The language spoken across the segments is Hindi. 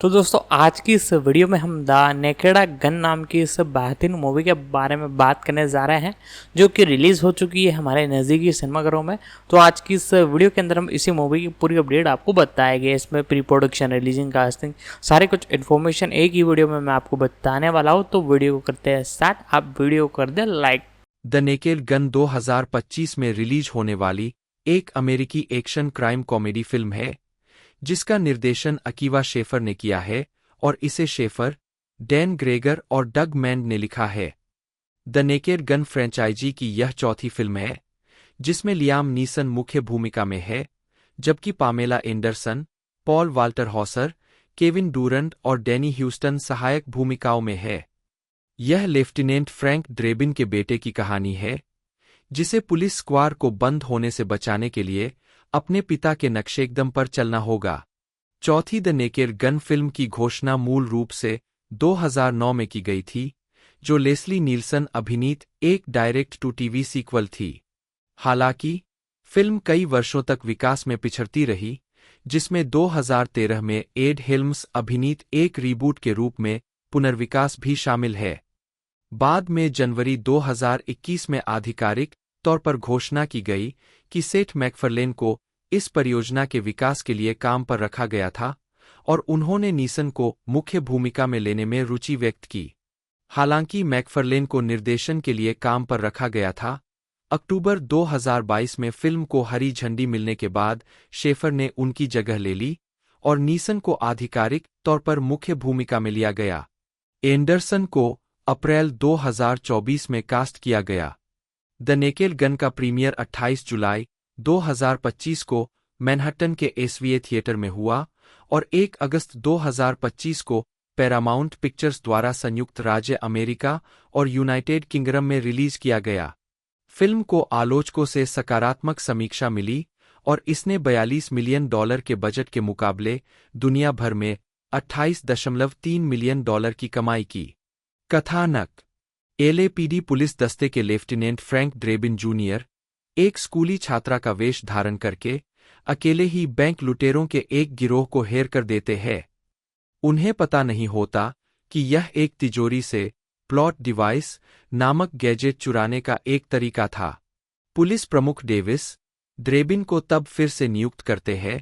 तो दोस्तों आज की इस वीडियो में हम द नेकेड गन नाम की इस बेहतरीन मूवी के बारे में बात करने जा रहे हैं जो कि रिलीज़ हो चुकी है हमारे नज़दीकी सिनेमाघरों में। तो आज की इस वीडियो के अंदर हम इसी मूवी की पूरी अपडेट आपको बताएंगे। इसमें प्री प्रोडक्शन, रिलीजिंग, कास्टिंग, सारे कुछ इन्फॉर्मेशन एक ही वीडियो में मैं आपको बताने वाला हूँ। तो वीडियो को करते हैं स्टार्ट। आप वीडियो कर they like. The naked gun 2025 में रिलीज होने वाली एक अमेरिकी एक्शन क्राइम कॉमेडी फिल्म है जिसका निर्देशन अकीवा शेफर ने किया है और इसे शेफर, डैन ग्रेगर और डग मैंड ने लिखा है। द नेकेड गन फ्रेंचाइजी की यह चौथी फिल्म है जिसमें लियाम नीसन मुख्य भूमिका में है, जबकि Pamela Anderson, Paul Walter Hauser, Kevin Durand और डैनी ह्यूस्टन सहायक भूमिकाओं में है। यह लेफ्टिनेंट फ्रैंक ड्रेबिन के बेटे की कहानी है जिसे पुलिस स्क्वाड को बंद होने से बचाने के लिए अपने पिता के नक्शेकदम पर चलना होगा। चौथी द नेकेड गन फिल्म की घोषणा मूल रूप से 2009 में की गई थी, जो लेस्ली नील्सन अभिनीत एक डायरेक्ट टू टीवी सीक्वल थी। हालांकि फिल्म कई वर्षों तक विकास में पिछड़ती रही, जिसमें 2013 में एड हेल्म्स अभिनीत एक रीबूट के रूप में पुनर्विकास भी शामिल है। बाद में जनवरी 2021 में आधिकारिक तौर पर घोषणा की गई कि सेठ मैकफरलेन को इस परियोजना के विकास के लिए काम पर रखा गया था और उन्होंने नीसन को मुख्य भूमिका में लेने में रुचि व्यक्त की। हालांकि मैकफरलेन को निर्देशन के लिए काम पर रखा गया था, अक्टूबर 2022 में फिल्म को हरी झंडी मिलने के बाद शेफर ने उनकी जगह ले ली और नीसन को आधिकारिक तौर पर मुख्य भूमिका में लिया गया। एंडरसन को अप्रैल 2024 में कास्ट किया गया। द नेकेड गन का प्रीमियर 28 जुलाई 2025 को मैनहट्टन के एसवीए थिएटर में हुआ और 1 अगस्त 2025 को पैरामाउंट पिक्चर्स द्वारा संयुक्त राज्य अमेरिका और यूनाइटेड किंगडम में रिलीज किया गया। फिल्म को आलोचकों से सकारात्मक समीक्षा मिली और इसने $42 मिलियन के बजट के मुकाबले दुनिया भर में $28.3 मिलियन की कमाई की। कथानक: एलएपीडी पुलिस दस्ते के लेफ्टिनेंट फ्रैंक ड्रेबिन जूनियर एक स्कूली छात्रा का वेश धारण करके अकेले ही बैंक लुटेरों के एक गिरोह को हेर कर देते हैं। उन्हें पता नहीं होता कि यह एक तिजोरी से प्लॉट डिवाइस नामक गैजेट चुराने का एक तरीका था। पुलिस प्रमुख डेविस ड्रेबिन को तब फिर से नियुक्त करते हैं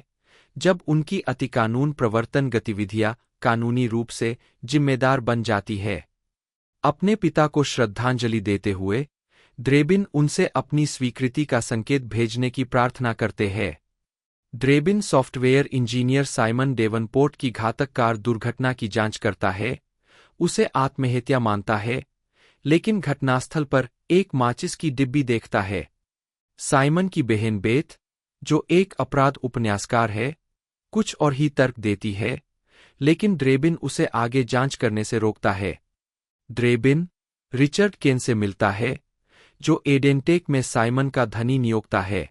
जब उनकी अतिकानून प्रवर्तन गतिविधियां कानूनी रूप से जिम्मेदार बन जाती है। अपने पिता को श्रद्धांजलि देते हुए ड्रेबिन उनसे अपनी स्वीकृति का संकेत भेजने की प्रार्थना करते हैं। ड्रेबिन सॉफ्टवेयर इंजीनियर साइमन डेवनपोर्ट की घातक कार दुर्घटना की जांच करता है, उसे आत्महत्या मानता है, लेकिन घटनास्थल पर एक माचिस की डिब्बी देखता है। साइमन की बहन बेथ, जो एक अपराध उपन्यासकार है, कुछ और ही तर्क देती है, लेकिन ड्रेबिन उसे आगे जांच करने से रोकता है। ड्रेबिन रिचर्ड केन से मिलता है, जो एडेंटेक में साइमन का धनी नियोक्ता है।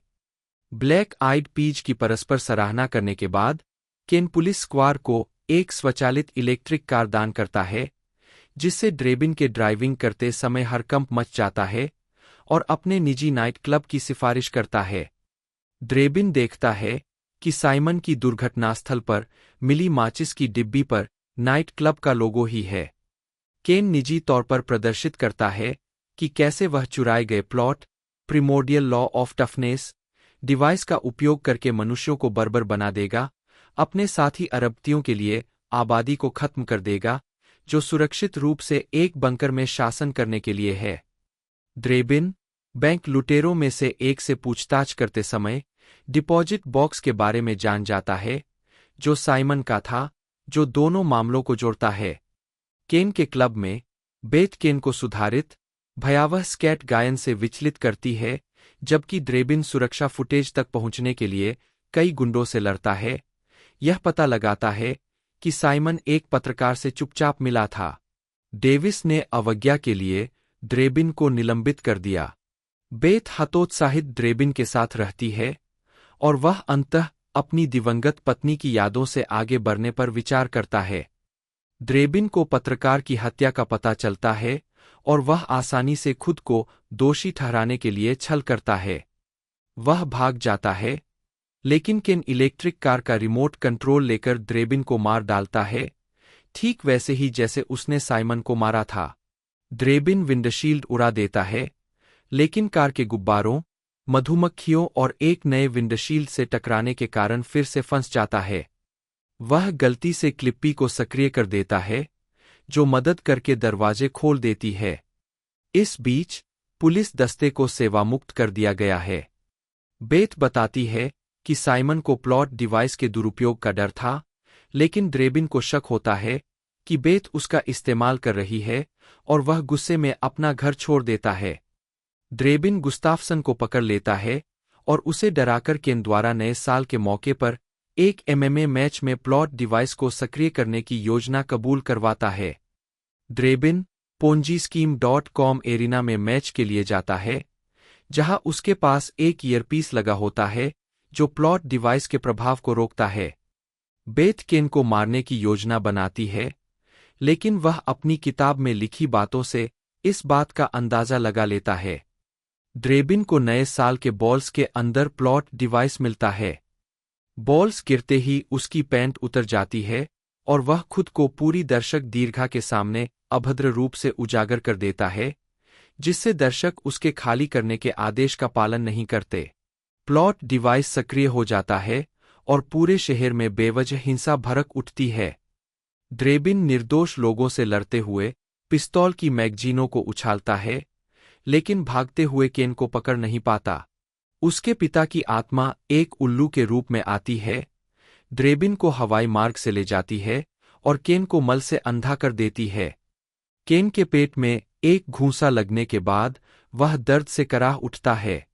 ब्लैक आइड पीज की परस्पर सराहना करने के बाद केन पुलिस स्क्वाड को एक स्वचालित इलेक्ट्रिक कार दान करता है, जिससे ड्रेबिन के ड्राइविंग करते समय हड़कंप मच जाता है और अपने निजी नाइट क्लब की सिफारिश करता है। ड्रेबिन देखता है कि साइमन की दुर्घटनास्थल पर मिली माचिस की डिब्बी पर नाइट क्लब का लोगो ही है। केन निजी तौर पर प्रदर्शित करता है कि कैसे वह चुराए गए plot, primordial law of toughness device का उपयोग करके मनुष्यों को बर्बर बना देगा, अपने साथी अरबतियों के लिए आबादी को खत्म कर देगा, जो सुरक्षित रूप से एक बंकर में शासन करने के लिए है। ड्रेबिन बैंक लुटेरों में से एक से पूछताछ करते समय डिपॉजिट बॉक्स के बारे में जान जाता है, जो साइमन का था, जो दोनों मामलों को जोड़ता है। केन के क्लब में बेथ केन को सुधारित, भयावह स्कैट गायन से विचलित करती है, जबकि ड्रेबिन सुरक्षा फुटेज तक पहुंचने के लिए कई गुंडों से लड़ता है। यह पता लगाता है कि साइमन एक पत्रकार से चुपचाप मिला था। डेविस ने अवज्ञा के लिए ड्रेबिन को निलंबित कर दिया। बेथ हतोत्साहित ड्रेबिन के साथ रहती है और वह अंततः अपनी दिवंगत पत्नी की यादों से आगे बढ़ने पर विचार करता है। ड्रेबिन को पत्रकार की हत्या का पता चलता है और वह आसानी से खुद को दोषी ठहराने के लिए छल करता है। वह भाग जाता है, लेकिन केन इलेक्ट्रिक कार का रिमोट कंट्रोल लेकर ड्रेबिन को मार डालता है, ठीक वैसे ही जैसे उसने साइमन को मारा था। ड्रेबिन विंडशील्ड उड़ा देता है, लेकिन कार के गुब्बारों, मधुमक्खियों और एक नए विंडशील्ड से टकराने के कारण फिर से फंस जाता है। वह गलती से क्लिप्पी को सक्रिय कर देता है, जो मदद करके दरवाजे खोल देती है। इस बीच पुलिस दस्ते को सेवामुक्त कर दिया गया है। बेथ बताती है कि साइमन को प्लॉट डिवाइस के दुरुपयोग का डर था, लेकिन ड्रेबिन को शक होता है कि बेथ उसका इस्तेमाल कर रही है और वह गुस्से में अपना घर छोड़ देता है। ड्रेबिन गुस्ताफसन को पकड़ लेता है और उसे डराकर केन द्वारा नए साल के मौके पर एक एमएमए मैच में प्लॉट डिवाइस को सक्रिय करने की योजना कबूल करवाता है। ड्रेबिन ponzi-scheme.com एरिना में मैच के लिए जाता है, जहां उसके पास एक ईयरपीस लगा होता है जो प्लॉट डिवाइस के प्रभाव को रोकता है। बेथ केन को मारने की योजना बनाती है, लेकिन वह अपनी किताब में लिखी बातों से इस बात का अंदाजा लगा लेता है। ड्रेबिन को नए साल के बॉल्स के अंदर प्लॉट डिवाइस मिलता है। बॉल्स गिरते ही उसकी पैंट उतर जाती है और वह खुद को पूरी दर्शक दीर्घा के सामने अभद्र रूप से उजागर कर देता है, जिससे दर्शक उसके खाली करने के आदेश का पालन नहीं करते। प्लॉट डिवाइस सक्रिय हो जाता है और पूरे शहर में बेवजह हिंसा भड़क उठती है। ड्रेबिन निर्दोष लोगों से लड़ते हुए पिस्तौल की मैगजीनों को उछालता है, लेकिन भागते हुए केन को पकड़ नहीं पाता। उसके पिता की आत्मा एक उल्लू के रूप में आती है, ड्रेबिन को हवाई मार्ग से ले जाती है और केन को मल से अंधा कर देती है। केन के पेट में एक घूंसा लगने के बाद वह दर्द से कराह उठता है।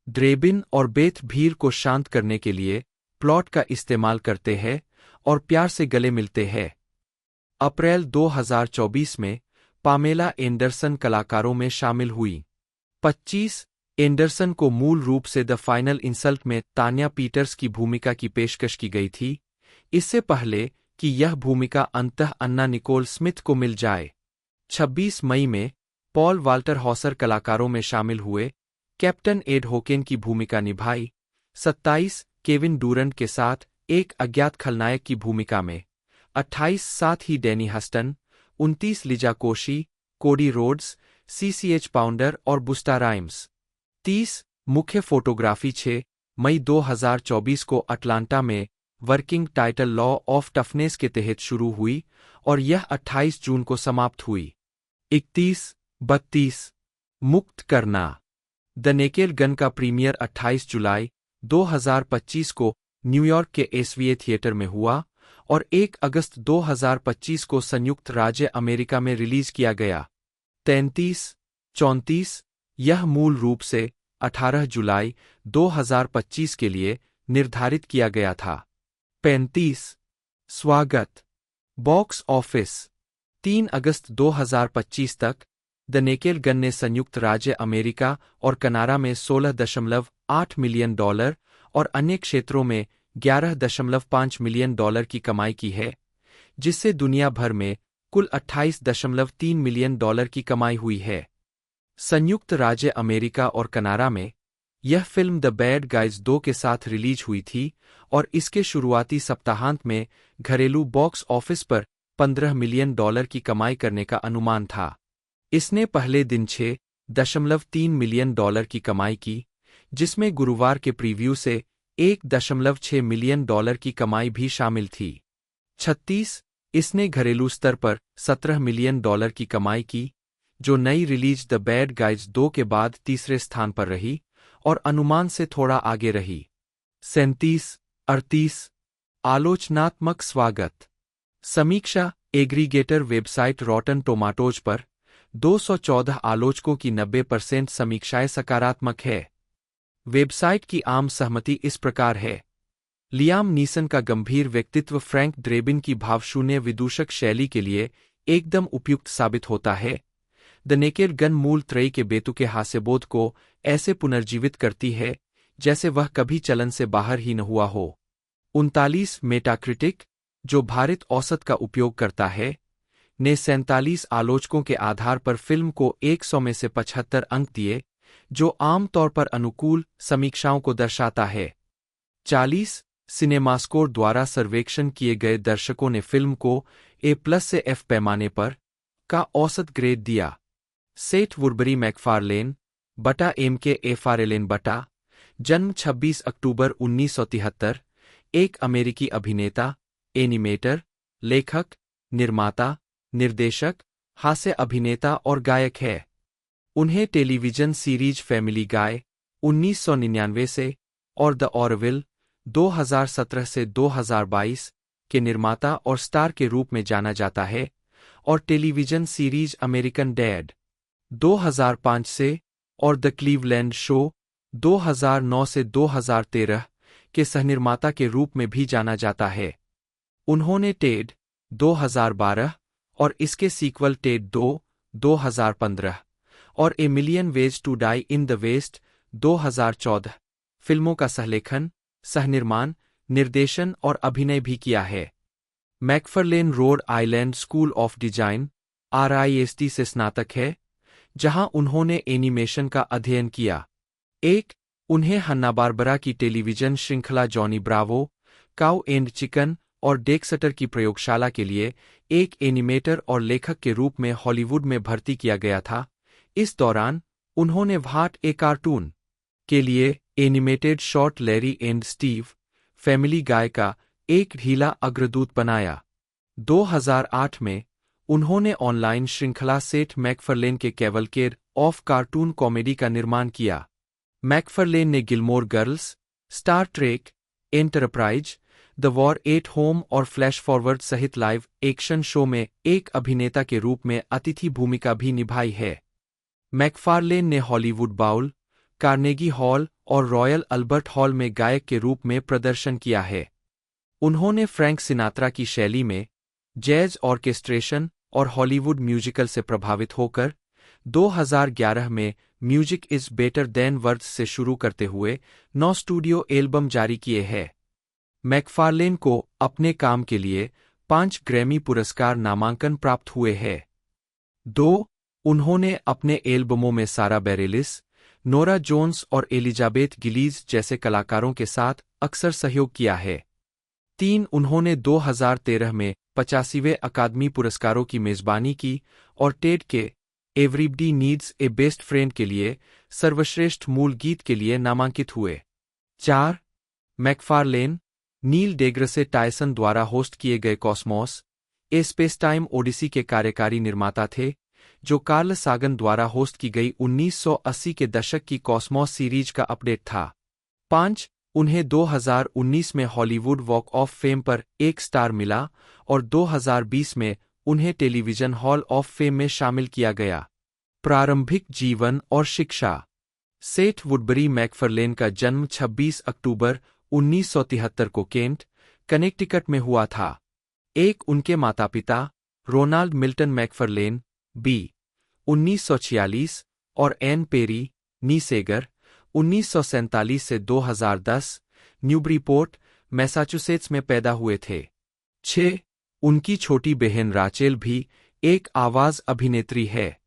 ड्रेबिन और बेथ भीड़ को शांत करने के लिए प्लॉट का इस्तेमाल करते हैं और प्यार से गले मिलते हैं। अप्रैल 2024 में पामेला एंडरसन कलाकारों में शामिल हुई। 25 एंडरसन को मूल रूप से द फाइनल इंसल्ट में तान्या पीटर्स की भूमिका की पेशकश की गई थी, इससे पहले कि यह भूमिका अंततः अन्ना निकोल स्मिथ को मिल जाए। 26 मई में पॉल वाल्टर हॉसर कलाकारों में शामिल हुए, कैप्टन एड होकेन की भूमिका निभाई। 27 केविन डूरंट के साथ एक अज्ञात खलनायक की भूमिका में। 28 साथ ही Danny हस्टन। 29 Lija Koshi, Cody Rhodes, CCH pounder और बुस्टा राइम्स। 30 मुख्य फोटोग्राफी। 6 मई 2024 को अटलांटा में working title law of toughness के तहत शुरू हुई और यह 28 जून को समाप्त हुई। 31-32 मुक्त करना। द नेकेड गन का प्रीमियर 28 जुलाई 2025 को न्यूयॉर्क के एसवीए थिएटर में हुआ और 1 अगस्त 2025 को संयुक्त राज्य अमेरिका में रिलीज किया गया। 33-34 यह मूल रूप से 18 जुलाई 2025 के लिए निर्धारित किया गया था। 35 स्वागत। Box office. 3 अगस्त 2025 तक द नेकेड गन ने संयुक्त राज्य अमेरिका और कनाडा में $16.8 मिलियन और अन्य क्षेत्रों में $11.5 मिलियन की कमाई की है, जिससे दुनिया भर में कुल $28.3 मिलियन की कमाई हुई है। संयुक्त राज्य अमेरिका और कनाडा में यह फिल्म द बैड गाइज 2 के साथ रिलीज हुई थी और इसके शुरुआती सप्ताहांत में घरेलू बॉक्स ऑफिस पर $15 मिलियन की कमाई करने का अनुमान था। इसने पहले दिन $6.3 मिलियन की कमाई की, जिसमें गुरुवार के प्रीव्यू से $1.6 मिलियन की कमाई भी शामिल थी। 36 इसने घरेलू स्तर पर $17 मिलियन की कमाई की, जो नई रिलीज द बैड गाइज 2 के बाद तीसरे स्थान पर रही और अनुमान से थोड़ा आगे रही। 37-38 आलोचनात्मक स्वागत। समीक्षा। एग्रीगेटर वेबसाइट रॉटन टोमाटोज पर 214 आलोचकों की 90% समीक्षाएं सकारात्मक है। वेबसाइट की आम सहमति इस प्रकार है। लियाम नीसन का गंभीर व्यक्तित्व फ्रैंक ड्रेबिन की भावशून्य विदूषक शैली के लिए एकदम उपयुक्त साबित होता है। द नेकेड गन मूल त्रयी के बेतुके हास्यबोध को ऐसे पुनर्जीवित करती है जैसे वह कभी चलन से बाहर ही न हुआ हो। 39 मेटाक्रिटिक, जो भारित औसत का उपयोग करता है, ने 47 आलोचकों के आधार पर फिल्म को 100 में से 75 अंक दिए, जो आम तौर पर अनुकूल समीक्षाओं को दर्शाता है। 40 सिनेमास्कोर द्वारा सर्वेक्षण किए गए दर्शकों ने फिल्म को A+ से F पैमाने पर का औसत ग्रेड दिया। सेठ वुडबरी मैकफारलेन बटा M.K. फारेलेन बटा, जन्म 26 अक्टूबर 1973, एक अमेरिकी अभिनेता, एनिमेटर, लेखक, निर्माता, निर्देशक, हास्य अभिनेता और गायक है। उन्हें टेलीविजन सीरीज फैमिली गाय 1999 से और द ऑरविल 2017 से 2022 के निर्माता और स्टार के रूप में जाना जाता है, और टेलीविजन सीरीज अमेरिकन डैड 2005 से और द क्लीवलैंड शो 2009 से 2013 के सहनिर्माता के रूप में भी जाना जाता है। उन्होंने टेड 2012 और इसके सीक्वल टेड 2 2015 और a million ways to die in the west 2014 फिल्मों का सहलेखन, सहनिर्माण, निर्देशन और अभिनय भी किया है। MacFarlane Rhode Island School of Design RISD से स्नातक है, जहां उन्होंने एनिमेशन का अध्ययन किया। उन्हें हन्ना बारबरा की टेलीविजन श्रृंखला Johnny Bravo, cow and chicken और डेक्सटर की प्रयोगशाला के लिए एक एनिमेटर और लेखक के रूप में हॉलीवुड में भर्ती किया गया था। इस दौरान उन्होंने व्हाट ए कार्टून के लिए animated short Larry and Steve family गाय का एक ढीला अग्रदूत बनाया। 2008 में उन्होंने ऑनलाइन श्रृंखला सेठ मैकफरलेन के कैवलकेड ऑफ कार्टून कॉमेडी का निर्माण किया। मैकफरलेन ने Gilmore Girls, Star Trek, Enterprise, the war at home और फ्लैश फॉरवर्ड सहित लाइव एक्शन शो में एक अभिनेता के रूप में अतिथि भूमिका भी निभाई है। मैकफारलेन ने हॉलीवुड बाउल, कार्नेगी हॉल और रॉयल अल्बर्ट हॉल में गायक के रूप में प्रदर्शन किया है। उन्होंने फ्रैंक सिनात्रा की शैली में जैज ऑर्केस्ट्रेशन और हॉलीवुड म्यूजिकल से प्रभावित होकर 2011 में music is better than words से शुरू करते हुए 9 स्टूडियो एल्बम जारी किए हैं। मैकफारलेन को अपने काम के लिए 5 ग्रैमी पुरस्कार नामांकन प्राप्त हुए हैं। 2 उन्होंने अपने एल्बमों में सारा बैरेलिस, नोरा जोन्स और एलिजाबेथ गिलीज जैसे कलाकारों के साथ अक्सर सहयोग किया है। 3 उन्होंने 2013 में 85वें अकादमी पुरस्कारों की मेजबानी की और टेड के everybody needs a best friend के लिए सर्वश्रेष्ठ मूल गीत के लिए नामांकित हुए। 4 मैकफारलेन नील डेग्रसे टायसन द्वारा होस्ट किए गए कॉस्मोस ए स्पेसटाइम ओडिसी के कार्यकारी निर्माता थे, जो कार्ल सागन द्वारा होस्ट की गई 1980 के दशक की कॉस्मोस सीरीज का अपडेट था। 5 उन्हें 2019 में हॉलीवुड वॉक ऑफ फेम पर एक स्टार मिला और 2020 में उन्हें टेलीविजन हॉल ऑफ फेम में शामिल किया गया। प्रारंभिक जीवन और शिक्षा। सेठ वुडबरी मैकफरलेन का जन्म 26 अक्टूबर 1973 को केंट, कनेक्टिकट में हुआ था। उनके माता-पिता रोनाल्ड मिल्टन मैकफरलेन बी 1946 और एन पेरी नीसेगर 1947 से 2010 न्यूब्रीपोर्ट, मैसाचुसेट्स में पैदा हुए थे। 6 उनकी छोटी बहन राचेल भी एक आवाज अभिनेत्री है।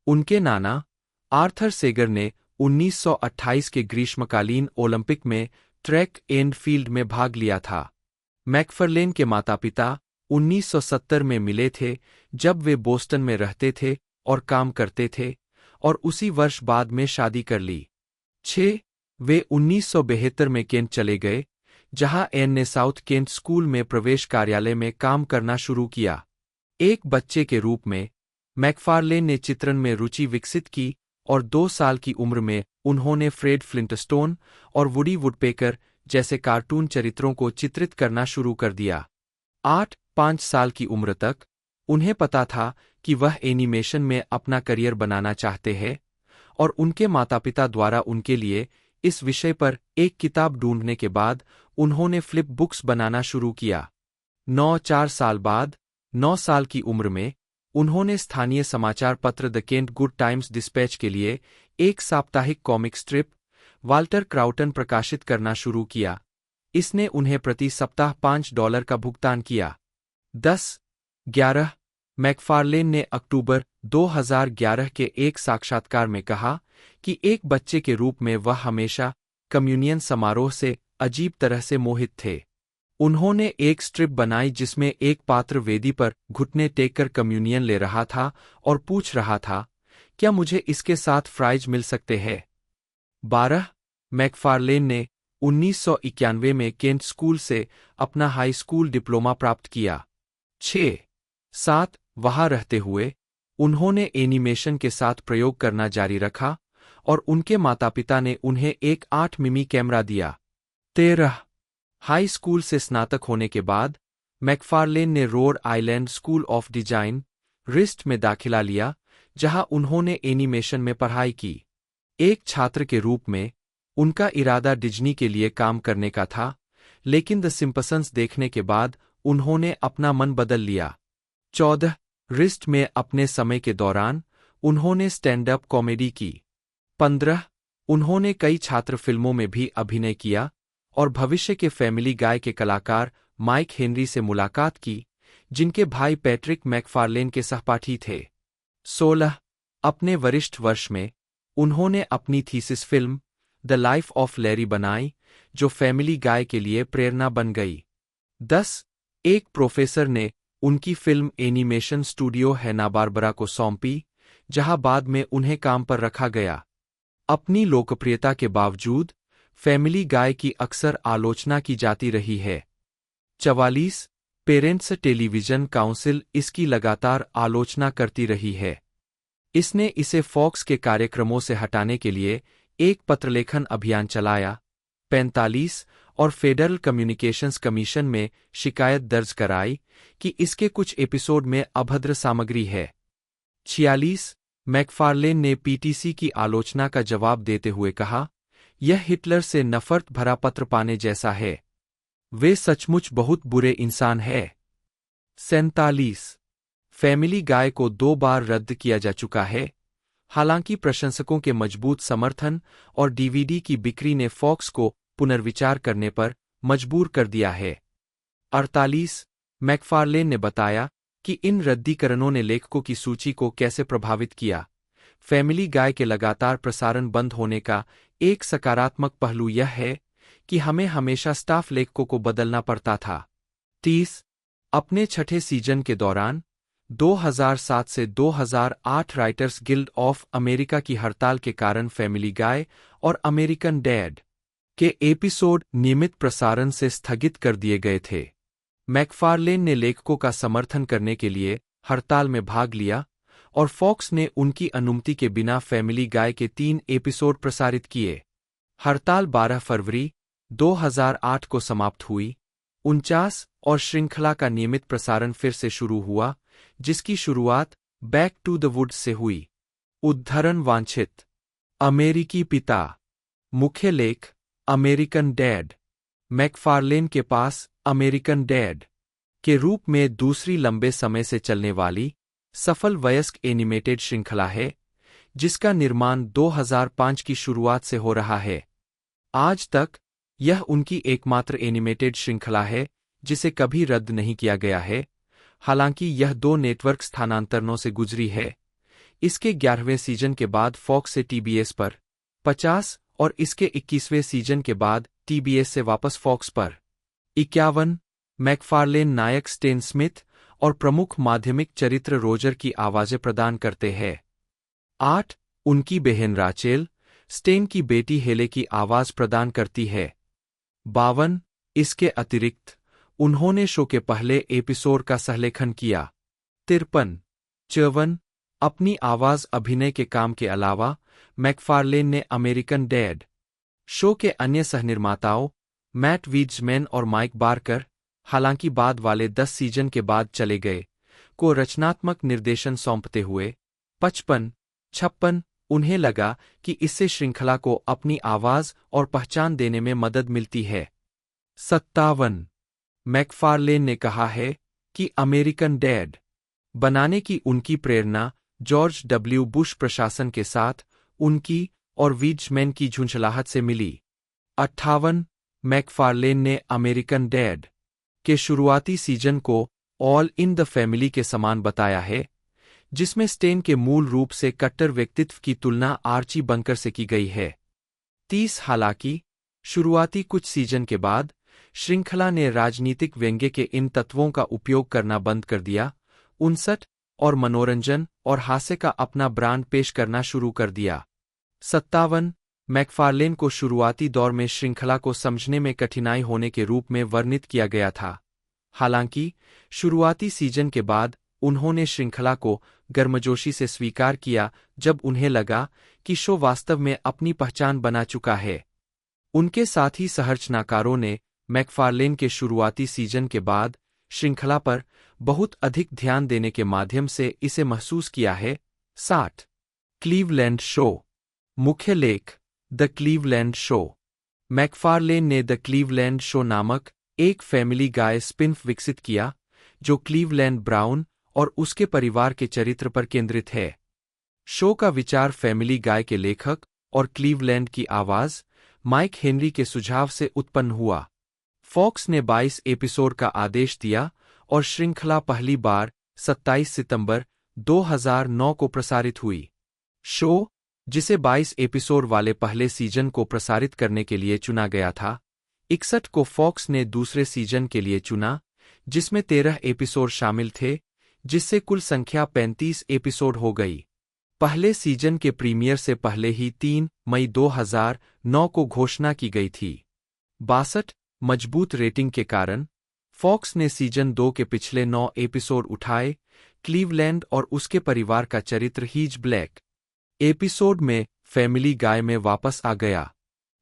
उनके नाना आर्थर सेगर ने 1928 के ग्रीष्मकालीन ओलंपिक में ट्रैक एंड फील्ड में भाग लिया था। मैकफरलेन के माता-पिता 1970 में मिले थे, जब वे बोस्टन में रहते थे और काम करते थे, और उसी वर्ष बाद में शादी कर ली। 6 वे 1972 में केंट चले गए, जहां एन ने साउथ केंट स्कूल में प्रवेश कार्यालय में काम करना शुरू किया। एक बच्चे के रूप में मैकफारलेन ने चित्रण में रुचि विकसित की और 2 साल की उम्र में उन्होंने फ्रेड फ्लिंटस्टोन और वुडी वुडपेकर जैसे कार्टून चरित्रों को चित्रित करना शुरू कर दिया। 5 साल की उम्र तक उन्हें पता था कि वह एनिमेशन में अपना करियर बनाना चाहते हैं, और उनके माता-पिता द्वारा उनके लिए इस विषय पर एक किताब ढूंढने के बाद उन्होंने फ्लिप बुक्स बनाना शुरू किया। 4 साल बाद 9 साल की उम्र में उन्होंने स्थानीय समाचार पत्र the Kent good times dispatch के लिए एक साप्ताहिक कॉमिक स्ट्रिप वाल्टर क्राउटन प्रकाशित करना शुरू किया। इसने उन्हें प्रति सप्ताह $5 का भुगतान किया। 11 मैकफारलेन ने अक्टूबर 2011 के एक साक्षात्कार में कहा कि एक बच्चे के रूप में वह हमेशा कम्युनियन समारोह से अजीब तरह से मोहित थे। उन्होंने एक स्ट्रिप बनाई जिसमें एक पात्र वेदी पर घुटने टेक कर कम्युनियन ले रहा था और पूछ रहा था, क्या मुझे इसके साथ फ्राइज मिल सकते हैं? 12. मैकफार्लेन ने 1991 में केंट स्कूल से अपना हाई स्कूल डिप्लोमा प्राप्त किया। 6. 7. वहां रहते हुए उन्होंने एनिमेशन के साथ प्रयोग करना जारी रखा और उनके माता-पिता ने उन्हें एक 8 मिमी कैमरा दिया। 13. हाई स्कूल से स्नातक होने के बाद मैकफार्लेन ने road Island School of design, wrist में दाखिला लिया, जहां उन्होंने एनिमेशन में पढ़ाई की। एक छात्र के रूप में उनका इरादा डिज्नी के लिए काम करने का था, लेकिन द सिम्पसंस देखने के बाद उन्होंने अपना मन बदल लिया। 14. रिस्ट में अपने समय के दौरान उन्होंने स्टैंड अप कॉमेडी की। 15. उन्होंने कई छात्र फिल्मों में भी अभिनय किया और भविष्य के फैमिली गाय के कलाकार माइक हेनरी से मुलाकात की, जिनके भाई पैट्रिक मैकफार्लेन के सहपाठी थे। 16. अपने वरिष्ठ वर्ष में उन्होंने अपनी thesis film the life of Larry बनाई, जो फैमिली गाय के लिए प्रेरणा बन गई। 10. एक प्रोफेसर ने उनकी फिल्म एनिमेशन स्टूडियो हैना-बार्बरा को सौंपी, जहां बाद में उन्हें काम पर रखा गया। अपनी लोकप्रियता के बावजूद फैमिली गाय की अक्सर आलोचना की जाती रही है। 44. पेरेंट्स टेलीविजन काउंसिल इसकी लगातार आलोचना करती रही है। इसने इसे फॉक्स के कार्यक्रमों से हटाने के लिए एक पत्रलेखन अभियान चलाया। 45. और फेडरल कम्युनिकेशंस कमीशन में शिकायत दर्ज कराई कि इसके कुछ एपिसोड में अभद्र सामग्री है। 46. मैकफार्लेन ने पीटीसी की आलोचना का जवाब देते हुए कहा, यह हिटलर से नफरत भरा पत्र पाने जैसा है। वे सचमुच बहुत बुरे इंसान हैं। 47. फैमिली गाय को 2 बार रद्द किया जा चुका है। हालांकि प्रशंसकों के मजबूत समर्थन और डीवीडी की बिक्री ने फॉक्स को पुनर्विचार करने पर मजबूर कर दिया है। 48. मैकफार्लेन ने बताया कि इन रद्दीकरणों ने लेखकों की सूची को कैसे प्रभावित किया। फैमिली गाय के लगातार प्रसारण बंद होने का एक सकारात्मक पहलू यह है कि हमें हमेशा स्टाफ लेखकों को बदलना पड़ता था। 30. अपने छठे सीजन के दौरान 2007 से 2008 राइटर्स गिल्ड ऑफ अमेरिका की हड़ताल के कारण फैमिली गाय और अमेरिकन डैड के एपिसोड नियमित प्रसारण से स्थगित कर दिए गए थे। मैकफार्लेन ने लेखकों का समर्थन करने के लिए हड़ताल में भाग लिया और फॉक्स ने उनकी अनुमति के बिना फैमिली गाय के 3 एपिसोड प्रसारित किए। हड़ताल 12 फरवरी 2008 को समाप्त हुई। 49 और श्रृंखला का नियमित प्रसारण फिर से शुरू हुआ, जिसकी शुरुआत बैक टू द वुड्स से हुई। उद्धरण वांछित। अमेरिकी पिता। मुख्य लेख अमेरिकन डैड। मैकफार्लेन के पास अमेरिकन डैड के रूप में दूसरी लंबे समय से चलने वाली सफल वयस्क एनिमेटेड श्रृंखला है, जिसका निर्माण 2005 की शुरुआत से हो रहा है। आज तक यह उनकी एकमात्र एनिमेटेड श्रृंखला है जिसे कभी रद्द नहीं किया गया है, हालांकि यह 2 नेटवर्क स्थानांतरणों से गुजरी है। इसके 11वें सीजन के बाद फॉक्स से टीबीएस पर 50 और इसके 21वें सीजन के बाद टीबीएस से वापस फॉक्स पर 51। मैकफार्लेन नायक स्टेन स्मिथ और प्रमुख माध्यमिक चरित्र रोजर की आवाजें प्रदान करते हैं। 8। उनकी बहन राचेल स्टेन की बेटी हेले की आवाज प्रदान करती है। 52। इसके अतिरिक्त उन्होंने शो के पहले एपिसोड का सहलेखन किया। 53। 54। अपनी आवाज अभिनय के काम के अलावा मैकफार्लेन ने अमेरिकन डैड शो के अन्य सहनिर्माताओं मैट वीड्समैन और माइक बार्कर, हालांकि बाद वाले 10 सीजन के बाद चले गए, को रचनात्मक निर्देशन सौंपते हुए। 55। 56। उन्हें लगा कि इससे श्रृंखला को अपनी आवाज और पहचान देने में मदद मिलती है। 57। मैकफार्लेन ने कहा है कि अमेरिकन डैड बनाने की उनकी प्रेरणा जॉर्ज डब्ल्यू बुश प्रशासन के साथ उनकी और वीड्समैन की झुंझलाहट से मिली। 58। मैकफार्लेन ने अमेरिकन डैड के शुरुआती सीजन को ऑल इन द फैमिली के समान बताया है, जिसमें स्टेन के मूल रूप से कट्टर व्यक्तित्व की तुलना आर्ची बंकर से की गई है। 30। हालांकि शुरुआती कुछ सीजन के बाद श्रृंखला ने राजनीतिक व्यंग्य के इन तत्वों का उपयोग करना बंद कर दिया, 59 और मनोरंजन और हास्य का अपना ब्रांड पेश करना शुरू कर दिया। 57 मैकफार्लेन को शुरुआती दौर में श्रृंखला को समझने में कठिनाई होने के रूप में वर्णित किया गया था। हालांकि शुरुआती सीजन के बाद उन्होंने श्रृंखला को गर्मजोशी से स्वीकार किया जब उन्हें लगा कि शो वास्तव में अपनी पहचान बना चुका है। उनके साथ ही सहरचनाकारों ने मैकफार्लेन के शुरुआती सीजन के बाद श्रृंखला पर बहुत अधिक ध्यान देने के माध्यम से इसे महसूस किया है। 60 क्लीवलैंड शो। मुख्य लेख द क्लीवलैंड शो। मैकफार्लेन ने द क्लीवलैंड शो नामक एक फैमिली गाय स्पिन-ऑफ विकसित किया जो क्लीवलैंड ब्राउन और उसके परिवार के चरित्र पर केंद्रित है। शो का विचार फैमिली गाय के लेखक और क्लीवलैंड की आवाज माइक हेनरी के सुझाव से उत्पन्न हुआ। फॉक्स ने 22 एपिसोड का आदेश दिया और श्रृंखला पहली बार 27 सितंबर 2009 को प्रसारित हुई। शो, जिसे 22 एपिसोड वाले पहले सीजन को प्रसारित करने के लिए चुना गया था, 61 को फॉक्स ने दूसरे सीजन के लिए चुना, जिसमें 13 एपिसोड शामिल थे, जिससे कुल संख्या 35 एपिसोड हो गई। पहले सीजन के प्रीमियर से पहले ही 3 मई 2009 को घोषणा की गई थी। 62 मजबूत रेटिंग के कारण फॉक्स ने सीजन 2 के पिछले 9 एपिसोड उठाए। क्लीवलैंड और उसके परिवार का चरित्र हीज ब्लैक एपिसोड में फैमिली गाय में वापस आ गया।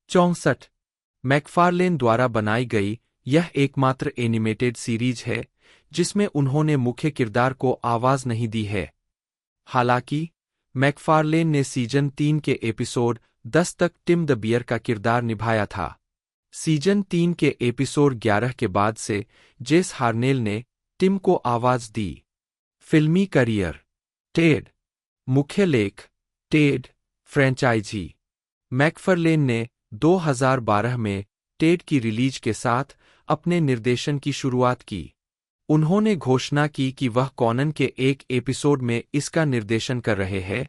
64 मैकफार्लेन द्वारा बनाई गई यह एकमात्र एनिमेटेड सीरीज है जिसमें उन्होंने मुख्य किरदार को आवाज नहीं दी है। हालांकि मैकफार्लेन ने सीजन 3 के एपिसोड 10 तक टिम द बियर का किरदार निभाया था। सीजन 3 के एपिसोड 11 के बाद से जेस हार्नेल ने टिम को आवाज दी। फिल्मी करियर। टेड। मुख्य लेख टेड फ्रेंचाइजी। मैकफार्लेन ने 2012 में टेड की रिलीज के साथ अपने निर्देशन की शुरुआत की। उन्होंने घोषणा की कि वह कॉनन के एक एपिसोड में इसका निर्देशन कर रहे हैं,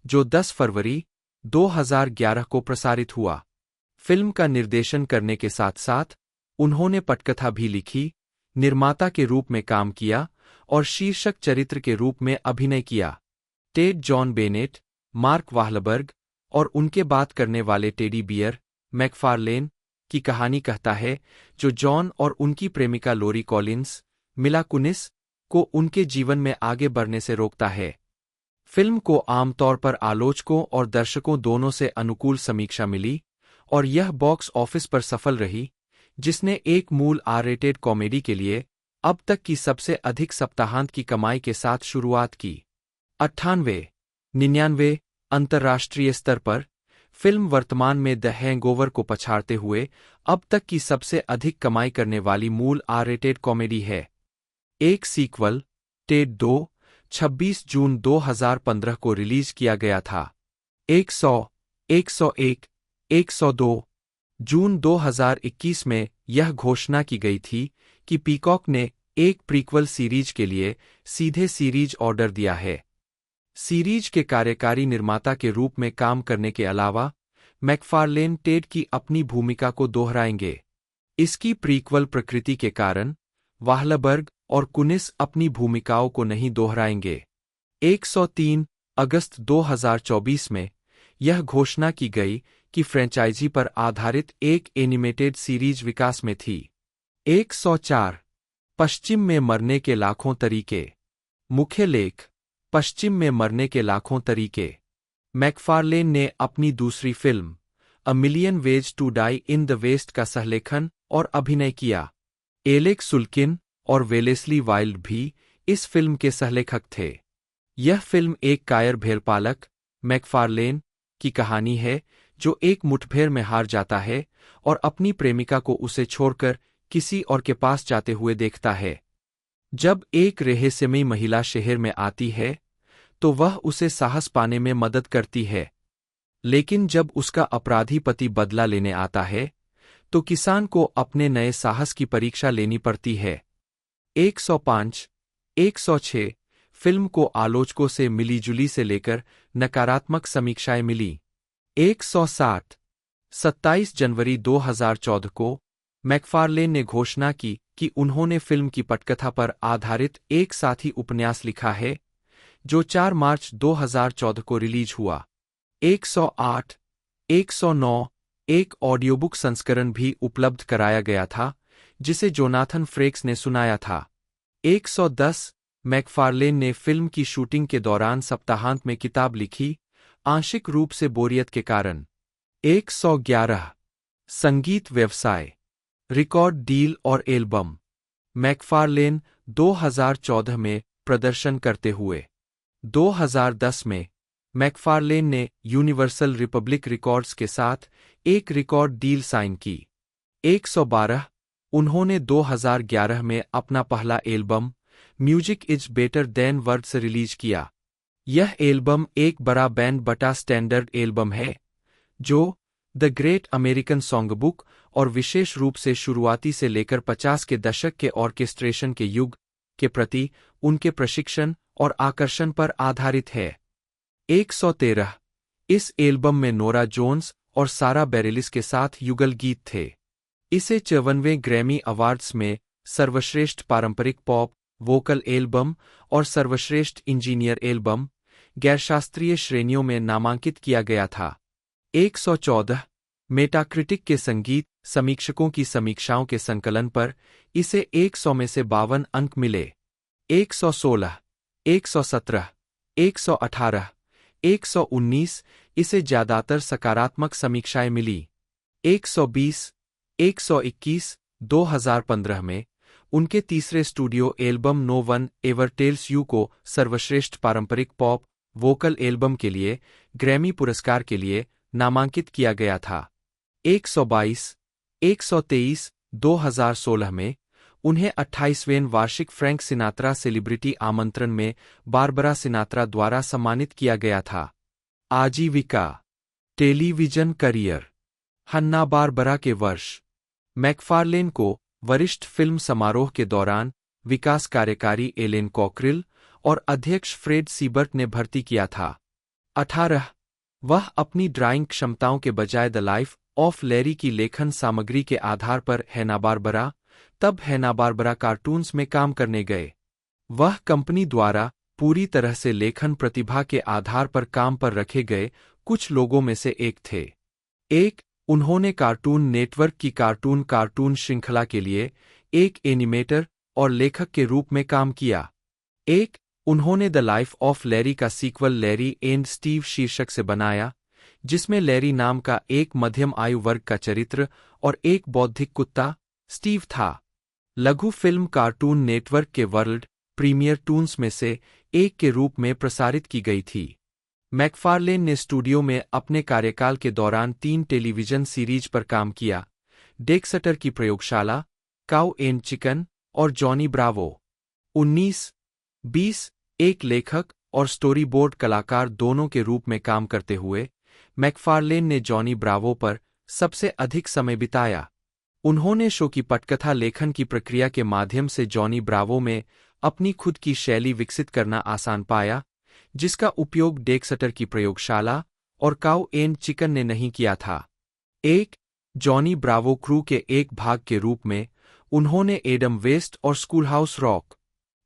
जो 10 फरवरी 2011 को प्रसारित हुआ। फिल्म का निर्देशन करने के साथ साथ उन्होंने पटकथा भी लिखी, निर्माता के रूप में काम किया और शीर्षक चरित्र के रूप में अभिनय किया। टेड जॉन बेनेट, मार्क वाहलबर्ग और उनके बात करने वाले टेडी बियर मैकफार्लेन की कहानी कहता है, जो जॉन और उनकी प्रेमिका लोरी कॉलिंस मिला कुनिस को उनके जीवन में आगे बढ़ने से रोकता है। फिल्म को आमतौर पर आलोचकों और दर्शकों दोनों से अनुकूल समीक्षा मिली और यह बॉक्स ऑफिस पर सफल रही, जिसने एक मूल आर-रेटेड कॉमेडी के लिए अब तक की सबसे अधिक सप्ताहांत की कमाई के साथ शुरुआत की। 98-99 अंतर्राष्ट्रीय स्तर पर फिल्म वर्तमान में द हैंगओवर को पछाड़ते हुए अब तक की सबसे अधिक कमाई करने वाली मूल आर-रेटेड कॉमेडी है। एक सीक्वल, टेड 2, 26 जून 2015 को रिलीज किया गया था। 100, 101, 102 जून 2021 में यह घोषणा की गई थी कि पीकॉक ने एक प्रीक्वल सीरीज के लिए सीधे सीरीज ऑर्डर दिया है। सीरीज के कार्यकारी निर्माता के रूप में काम करने के अलावा मैकफार्लेन टेड की अपनी भूमिका को दोहराएंगे। इसकी प्रीक्वल प्रकृति के कारण वाहलबर्ग और कुनिस अपनी भूमिकाओं को नहीं दोहराएंगे। 103 अगस्त 2024 में यह घोषणा की गई कि फ्रेंचाइजी पर आधारित एक एनिमेटेड सीरीज विकास में थी। 104 पश्चिम में मरने के लाखों तरीके। मुख्य लेख पश्चिम में मरने के लाखों तरीके। मैकफार्लेन ने अपनी दूसरी film a million ways to die in the west का सहलेखन और अभिनय किया। एलेक्स सुल्किन और वेलेस्ली वाइल्ड भी इस फिल्म के सहलेखक थे। यह फिल्म एक कायर भेड़पालक मैकफार्लेन की कहानी है जो एक मुठभेड़ में हार जाता है और अपनी प्रेमिका को उसे छोड़कर किसी और के पास जाते हुए देखता है। जब एक रहस्यमयी महिला शहर में आती है तो वह उसे साहस पाने में मदद करती है, लेकिन जब उसका अपराधी पति बदला लेने आता है तो किसान को अपने नए साहस की परीक्षा लेनी पड़ती है। 105, 106 फिल्म को आलोचकों से मिलीजुली से लेकर नकारात्मक समीक्षाएं मिली। 107 27 जनवरी 2014 को मैकफारलेन ने घोषणा की कि उन्होंने फिल्म की पटकथा पर आधारित एक साथी उपन्यास लिखा है, जो 4 मार्च 2014 को रिलीज हुआ। 108, 109, एक ऑडियोबुक संस्करण भी उपलब्ध कराया गया था, जिसे जोनाथन फ्रेक्स ने सुनाया था। 110, मैकफारलेन ने फिल्म की शूटिंग के दौरान सप्ताहांत में किताब लिखी, आंशिक रूप से बोरियत के कारण। 111, संगीत व्यवसाय, रिकॉर्ड डील और एल्बम। मैकफारलेन 2014 में प्रदर्शन करते हुए। 2010 में मैकफारलेन ने यूनिवर्सल रिपब्लिक रिकॉर्ड्स के साथ एक रिकॉर्ड डील साइन की। 112, उन्होंने 2011 में अपना पहला album music is better than words release किया। यह एल्बम एक बड़ा बैंड बटा स्टैंडर्ड एल्बम है, जो द ग्रेट अमेरिकन सॉन्गबुक और विशेष रूप से शुरुआती से लेकर 50 के दशक के ऑर्केस्ट्रेशन के युग के प्रति उनके प्रशिक्षण और आकर्षण पर आधारित है। 113, इस एल्बम में नोरा जोन्स और सारा बैरेलिस के साथ युगल गीत थे। इसे 54वें ग्रैमी अवार्ड्स में सर्वश्रेष्ठ पारंपरिक पॉप वोकल एल्बम और सर्वश्रेष्ठ इंजीनियर एल्बम गैरशास्त्रीय श्रेणियों में नामांकित किया गया था। 114, मेटाक्रिटिक के संगीत समीक्षकों की समीक्षाओं के संकलन पर इसे 100 में से 52 अंक मिले। 116, 117, 118, 119, इसे ज्यादातर सकारात्मक समीक्षाएं मिली। 120, 121, 2015 में उनके तीसरे studio album no one ever tells you को सर्वश्रेष्ठ पारंपरिक पॉप वोकल एल्बम के लिए ग्रैमी पुरस्कार के लिए नामांकित किया गया था। 122, 123, 2016 में उन्हें 28वें वार्षिक फ्रैंक सिनात्रा सेलिब्रिटी आमंत्रण में बारबरा सिनात्रा द्वारा सम्मानित किया गया था। आजीविका, टेलीविजन करियर। हन्ना बारबरा के वर्ष। मैकफारलेन को वरिष्ठ फिल्म समारोह के दौरान विकास कार्यकारी एलेन कॉक्रिल और अध्यक्ष फ्रेड सीबर्ट ने भर्ती किया था। 18, वह अपनी ड्राइंग क्षमताओं के बजाय द लाइफ ऑफ लैरी की लेखन सामग्री के आधार पर हैना-बारबरा, तब हैना-बारबरा कार्टून्स में काम करने गए। वह कंपनी द्वारा पूरी तरह से लेखन प्रतिभा के आधार पर काम पर रखे गए कुछ लोगों में से एक थे। उन्होंने कार्टून नेटवर्क की कार्टून श्रृंखला के लिए एक एनिमेटर और लेखक के रूप में काम किया। उन्होंने द लाइफ ऑफ लैरी का सीक्वल लैरी एंड स्टीव शीर्षक से बनाया, जिसमें लैरी नाम का एक मध्यम आयु वर्ग का चरित्र और एक बौद्धिक कुत्ता स्टीव था। लघु फिल्म कार्टून नेटवर्क के वर्ल्ड प्रीमियर टून्स में से एक के रूप में प्रसारित की गई थी। मैकफारलेन ने स्टूडियो में अपने कार्यकाल के दौरान 3 टेलीविजन सीरीज पर काम किया, डेक्सटर की प्रयोगशाला, काउ एंड चिकन और जॉनी ब्रावो। 19-20, एक लेखक और स्टोरीबोर्ड कलाकार दोनों के रूप में काम करते हुए मैकफारलेन ने जॉनी ब्रावो पर सबसे अधिक समय बिताया। उन्होंने शो की पटकथा लेखन की प्रक्रिया के माध्यम से जॉनी ब्रावो में अपनी खुद की शैली विकसित करना आसान पाया, जिसका उपयोग डेक्सटर की प्रयोगशाला और काउ एंड चिकन ने नहीं किया था। जॉनी ब्रावो क्रू के एक भाग के रूप में उन्होंने एडम वेस्ट और स्कूलहाउस रॉक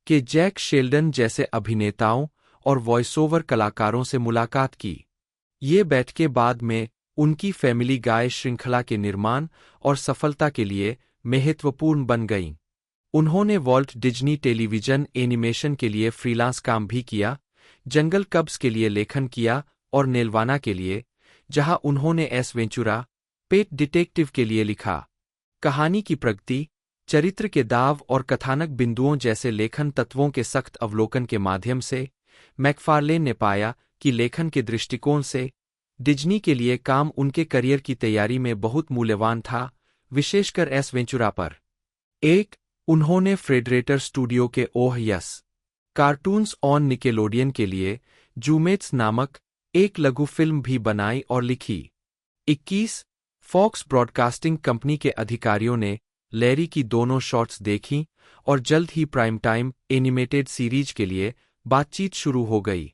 के जैक शेल्डन जैसे अभिनेताओं और वॉइस ओवर कलाकारों से मुलाकात की। ये बैठकें बाद में उनकी फैमिली गाय श्रृंखला के निर्माण और सफलता के लिए महत्वपूर्ण बन गईं। उन्होंने वॉल्ट डिज्नी टेलीविजन एनिमेशन के लिए फ्रीलांस काम भी किया, जंगल कब्स के लिए लेखन किया और नेलवाना के लिए, जहां उन्होंने एस वेंचुरा पेट डिटेक्टिव के लिए लिखा। कहानी की प्रगति, चरित्र के दाव और कथानक बिंदुओं जैसे लेखन तत्वों के सख्त अवलोकन के माध्यम से मैकफारलेन ने पाया कि लेखन के दृष्टिकोण से डिज्नी के लिए काम उनके करियर की तैयारी में बहुत मूल्यवान था, विशेषकर एस वेंचुरा पर। उन्होंने फ्रेडरेटर स्टूडियो के oh yes cartoons on Nickelodeon के लिए जूमेट्स नामक एक लघु फिल्म भी बनाई और लिखी। 21 फॉक्स ब्रॉडकास्टिंग कंपनी के अधिकारियों ने लैरी की दोनों शॉट्स देखीं और जल्द ही प्राइम टाइम एनिमेटेड सीरीज के लिए बातचीत शुरू हो गई।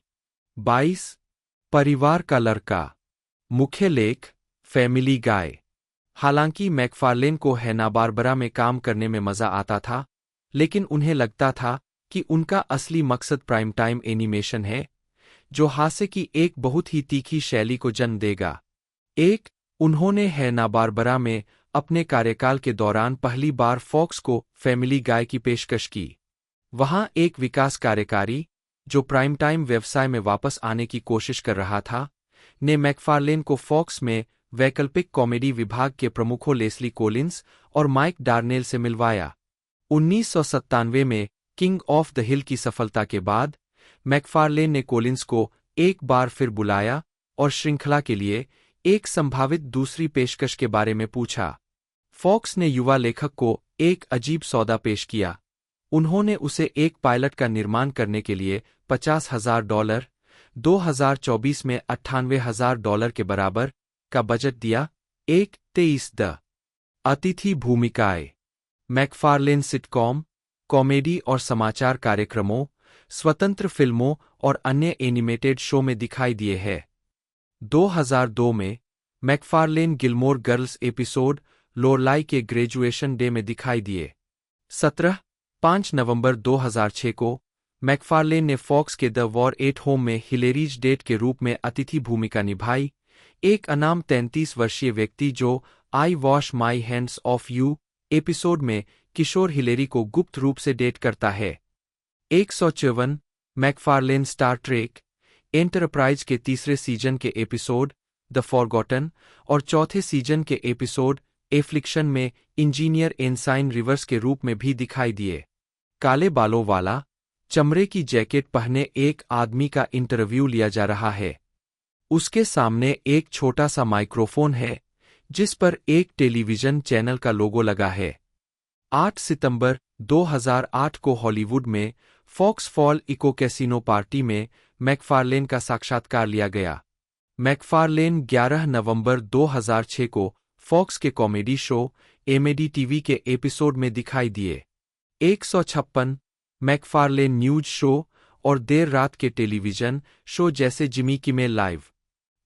22 परिवार का लड़का, मुख्य लेख फैमिली गाय। हालांकि मैकफार्लेन को हैना बारबरा में काम करने में मजा आता था, लेकिन उन्हें लगता था कि उनका असली मकसद प्राइम टाइम एनिमेशन है, जो हास्य की एक बहुत ही तीखी शैली को जन्म देगा। उन्होंने हैना बारबरा में अपने कार्यकाल के दौरान पहली बार फॉक्स को फैमिली गाय की पेशकश की। वहां एक विकास कार्यकारी, जो प्राइम टाइम व्यवसाय में वापस आने की कोशिश कर रहा था, ने मैकफार्लेन को फॉक्स में वैकल्पिक कॉमेडी विभाग के प्रमुखों लेस्ली कोलिंस और माइक डार्नेल से मिलवाया। 1997 में किंग ऑफ द हिल की सफलता के बाद मैकफार्लेन ने कोलिंस को एक बार फिर बुलाया और श्रृंखला के लिए एक संभावित दूसरी पेशकश के बारे में पूछा। फॉक्स ने युवा लेखक को एक अजीब सौदा पेश किया। उन्होंने उसे एक पायलट का निर्माण करने के लिए $50,000, 2024 में $98,000 के बराबर का बजट दिया। 23 द अतिथि भूमिकाएं। मैकफार्लेन सिटकॉम, कॉमेडी और समाचार कार्यक्रमों, स्वतंत्र फिल्मों और अन्य एनिमेटेड शो में दिखाई दिए हैं। 2002 में MacFarlane Gilmore Girls episode Lorelai के ग्रेजुएशन डे में दिखाई दिए। 5 नवंबर 2006 को मैकफार्लेन ने फॉक्स के द वॉर एट होम में हिलेरीज डेट के रूप में अतिथि भूमिका निभाई, एक अनाम 33 वर्षीय व्यक्ति जो I wash my hands of you episode में किशोर हिलेरी को गुप्त रूप से डेट करता है। 154 मैकफार्लेन स्टार ट्रेक एंटरप्राइज के तीसरे सीजन के एपिसोड द फॉरगॉटन और चौथे सीजन के एपिसोड एफ्लिक्शन में इंजीनियर एनसाइन रिवर्स के रूप में भी दिखाई दिए। काले बालों वाला, चमड़े की जैकेट पहने एक आदमी का इंटरव्यू लिया जा रहा है। उसके सामने एक छोटा सा माइक्रोफोन है, जिस पर एक टेलीविजन चैनल का लोगो लगा है। 8 सितंबर 2008 को हॉलीवुड में Fox Fall Eco casino party में मैकफार्लेन का साक्षात्कार लिया गया। मैकफार्लेन 11 नवंबर 2006 को फॉक्स के कॉमेडी शो एमेडी टीवी के एपिसोड में दिखाई दिए। 156 मैकफार्लेन न्यूज शो और देर रात के टेलीविजन शो जैसे जिमी किमेल लाइव,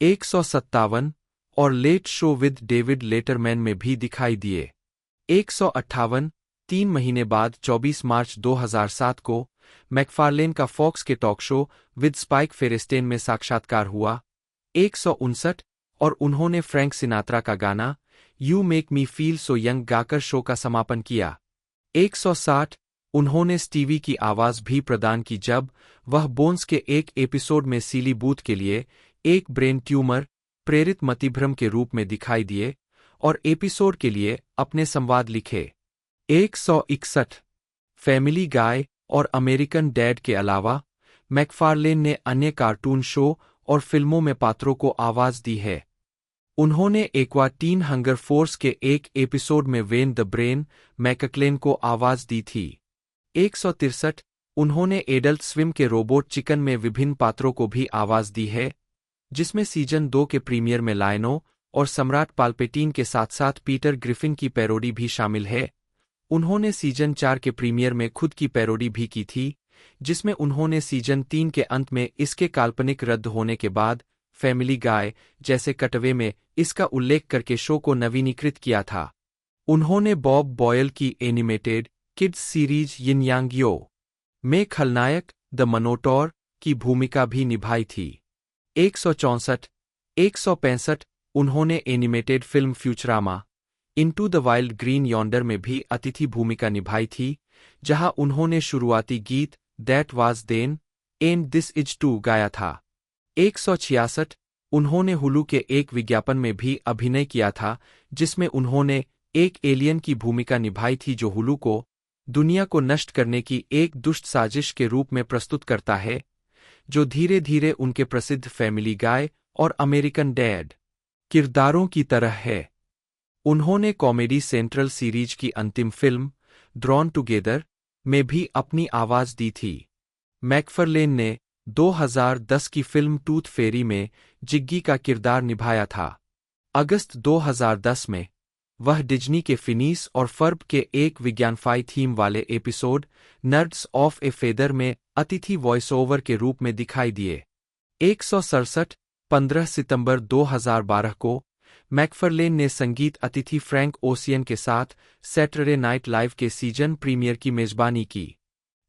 157 और late show with David Letterman में भी दिखाई दिए। 158 3 महीने बाद 24 मार्च 2007 को मैकफार्लेन का फॉक्स के टॉक शो विद स्पाइक फेरेस्टेन में साक्षात्कार हुआ। 159 और उन्होंने फ्रैंक सिनात्रा का गाना you make me feel so young गाकर शो का समापन किया। 160 उन्होंने स्टीवी की आवाज भी प्रदान की जब वह बोन्स के एक एपिसोड में सीली बूथ के लिए एक ब्रेन ट्यूमर प्रेरित मतिभ्रम के रूप में दिखाई दिए और एपिसोड के लिए अपने संवाद लिखे। 161 फैमिली गाय और अमेरिकन डैड के अलावा मैकफार्लेन ने अन्य कार्टून शो और फिल्मों में पात्रों को आवाज दी है। उन्होंने एक्वा टीन हंगर फोर्स के एक एपिसोड में वेन द ब्रेन मैकक्लेन को आवाज दी थी। 163 उन्होंने एडल्ट स्विम के रोबोट चिकन में विभिन्न पात्रों को भी आवाज दी है, जिसमें सीजन 2 के प्रीमियर में लायनो और सम्राट पाल्पेटीन के साथ साथ पीटर ग्रिफिन की पैरोडी भी शामिल है। उन्होंने सीजन 4 के प्रीमियर में खुद की पैरोडी भी की थी, जिसमें उन्होंने सीजन 3 के अंत में इसके काल्पनिक रद्द होने के बाद फैमिली गाय जैसे कटवे में इसका उल्लेख करके शो को नवीनीकृत किया था। उन्होंने बॉब बॉयल की एनिमेटेड किड्स सीरीज यिन यांग यो में खलनायक द मनोटॉर की भूमिका भी निभाई थी। 164 165 उन्होंने animated film Futurama Into the Wild Green Yonder में भी अतिथि भूमिका निभाई थी, जहां उन्होंने शुरुआती गीत that was then and this is too गाया था। 166 उन्होंने हुलू के एक विज्ञापन में भी अभिनय किया था, जिसमें उन्होंने एक एलियन की भूमिका निभाई थी जो हुलू को दुनिया को नष्ट करने की एक दुष्ट साजिश के रूप में प्रस्तुत करता है, जो धीरे धीरे उनके प्रसिद्ध फैमिली गाय और अमेरिकन डैड किरदारों की तरह है। उन्होंने कॉमेडी सेंट्रल सीरीज की अंतिम फिल्म ड्रॉन टुगेदर में भी अपनी आवाज दी थी। मैकफार्लेन ने 2010 की फिल्म टूथ फेरी में जिग्गी का किरदार निभाया था। अगस्त 2010 में वह डिज्नी के फिनीस और फर्ब के एक विज्ञानफाई थीम वाले episode nerds of A feather में अतिथि वॉइस ओवर के रूप में दिखाई दिए। 167 15 सितंबर 2012 को मैकफरलेन ने संगीत अतिथि फ्रैंक ओसियन के साथ सैटरडे नाइट लाइव के सीजन प्रीमियर की मेजबानी की।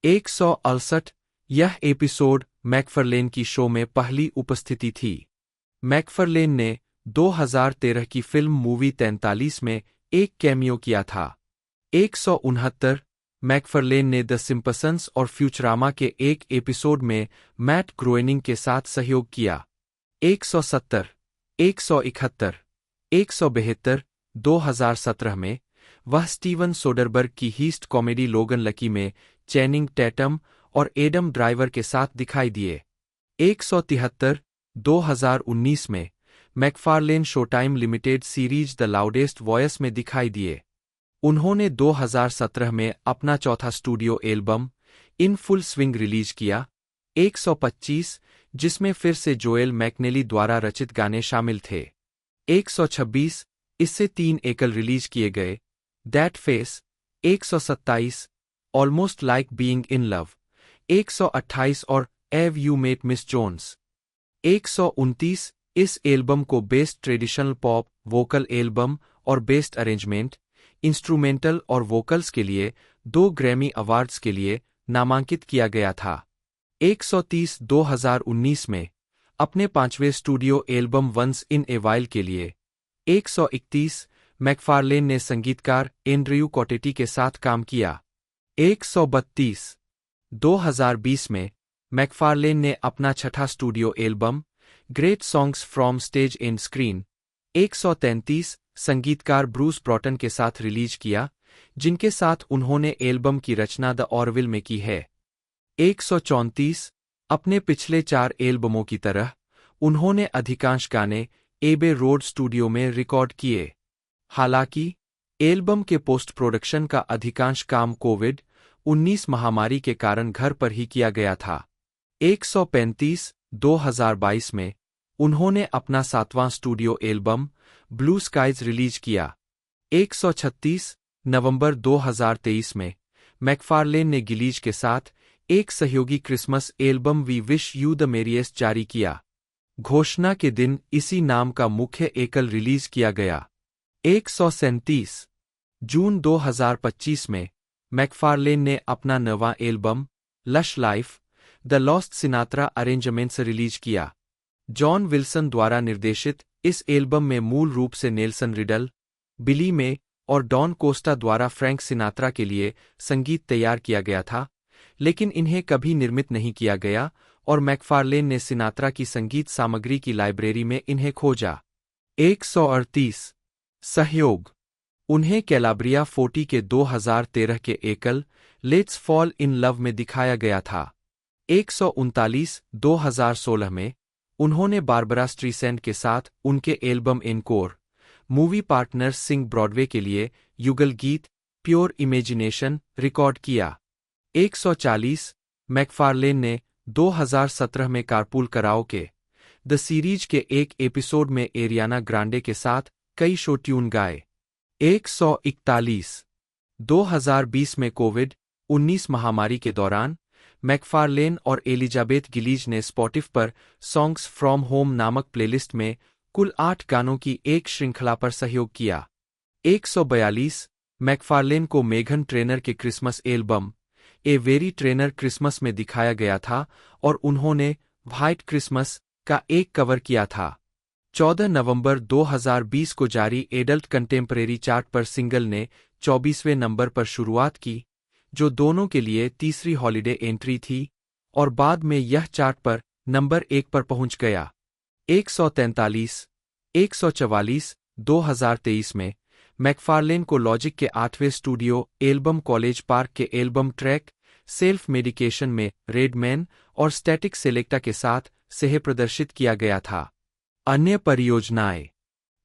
168 यह एपिसोड मैकफरलेन की शो में पहली उपस्थिति थी। मैकफरलेन ने 2013 की फिल्म मूवी 43 में एक कैमियो किया था। 169 मैकफरलेन ने द सिम्पसंस और फ्यूचरामा के एक एपिसोड में मैट ग्रोएनिंग के साथ सहयोग किया। 170 171 172 2017 में वह स्टीवन सोडरबर्ग की हीस्ट कॉमेडी लोगन लकी में चैनिंग टैटम और एडम ड्राइवर के साथ दिखाई दिए। 173 2019 में MacFarlane Showtime limited series The Loudest Voice में दिखाई दिए। उन्होंने 2017 में अपना चौथा studio album In Full Swing release किया। 125 जिसमें फिर से जोएल मैकनेली द्वारा रचित गाने शामिल थे। 126 इससे 3 एकल रिलीज किए गए। That face. 127 almost like being in love. 128 और एव यू मेट मिस जोन्स। 129 इस एल्बम को best traditional pop vocal album और बेस्ट अरेंजमेंट इंस्ट्रूमेंटल और वोकल्स के लिए 2 ग्रैमी अवार्ड्स के लिए नामांकित किया गया था। 130 2019 में अपने 5वें studio album Once in a While के लिए। 131 मैकफारलेन ने संगीतकार एंड्रयू कॉटेटी के साथ काम किया। 132 2020 में मैकफारलेन ने अपना छठा studio album great songs from stage and screen 133 संगीतकार ब्रूस ब्रॉटन के साथ रिलीज किया, जिनके साथ उन्होंने एल्बम की रचना द ऑरविल में की है। 134 अपने पिछले 4 एल्बमों की तरह उन्होंने अधिकांश गाने एबे रोड स्टूडियो में रिकॉर्ड किए। हालांकि एल्बम के पोस्ट प्रोडक्शन का अधिकांश काम कोविड-19 महामारी के कारण घर पर ही किया गया था। 135 2022 में उन्होंने अपना 7वां studio album Blue Skies release किया। 136 नवंबर 2023 में मैकफारलेन ने गिलीज के साथ एक सहयोगी Christmas album We Wish You the Merriest जारी किया। घोषणा के दिन इसी नाम का मुख्य एकल रिलीज किया गया। 137 जून 2025 में मैकफारलेन ने अपना 9वां album Lush Life The Lost Sinatra Arrangements release किया। जॉन विल्सन द्वारा निर्देशित इस एल्बम में मूल रूप से नेल्सन रिडल, बिली मे और डॉन कोस्टा द्वारा फ्रैंक सिनात्रा के लिए संगीत तैयार किया गया था, लेकिन इन्हें कभी निर्मित नहीं किया गया और मैकफारलेन ने सिनात्रा की संगीत सामग्री की लाइब्रेरी में इन्हें खोजा। 138 सहयोग उन्हें कैलाब्रिया 40 के 2013 के एकल लेट्स फॉल इन लव में दिखाया गया था। 139 2016 में उन्होंने बारबरा स्ट्रीसैंड के साथ उनके एल्बम एनकोर मूवी पार्टनर्स सिंग ब्रॉडवे के लिए युगल गीत प्योर इमेजिनेशन रिकॉर्ड किया। 140 मैकफारलेन ने 2017 में कारपूल कराओके द सीरीज के एक एपिसोड में एरियाना ग्रांडे के साथ कई शो ट्यून गाए। 141 2020 में कोविड-19 महामारी के दौरान मैकफारलेन और एलिजाबेथ गिलीज ने स्पॉटिफ पर सॉन्ग्स फ्रॉम होम नामक प्लेलिस्ट में कुल 8 गानों की एक श्रृंखला पर सहयोग किया। 142 मैकफारलेन को मेघन ट्रेनर के Christmas album a very trainer Christmas में दिखाया गया था और उन्होंने व्हाइट क्रिसमस का एक कवर किया था। 14 नवंबर 2020 को जारी एडल्ट कंटेम्परेरी चार्ट पर सिंगल ने 24वें नंबर पर शुरुआत की, जो दोनों के लिए तीसरी हॉलिडे एंट्री थी और बाद में यह चार्ट पर नंबर 1 पर पहुंच गया। 143 144 2023 में मैकफारलेन को लॉजिक के 8वें स्टूडियो एल्बम कॉलेज पार्क के एल्बम ट्रैक सेल्फ मेडिकेशन में रेडमैन और स्टैटिक सेलेक्टा के साथ सह प्रदर्शित किया गया था। अन्य परियोजनाएं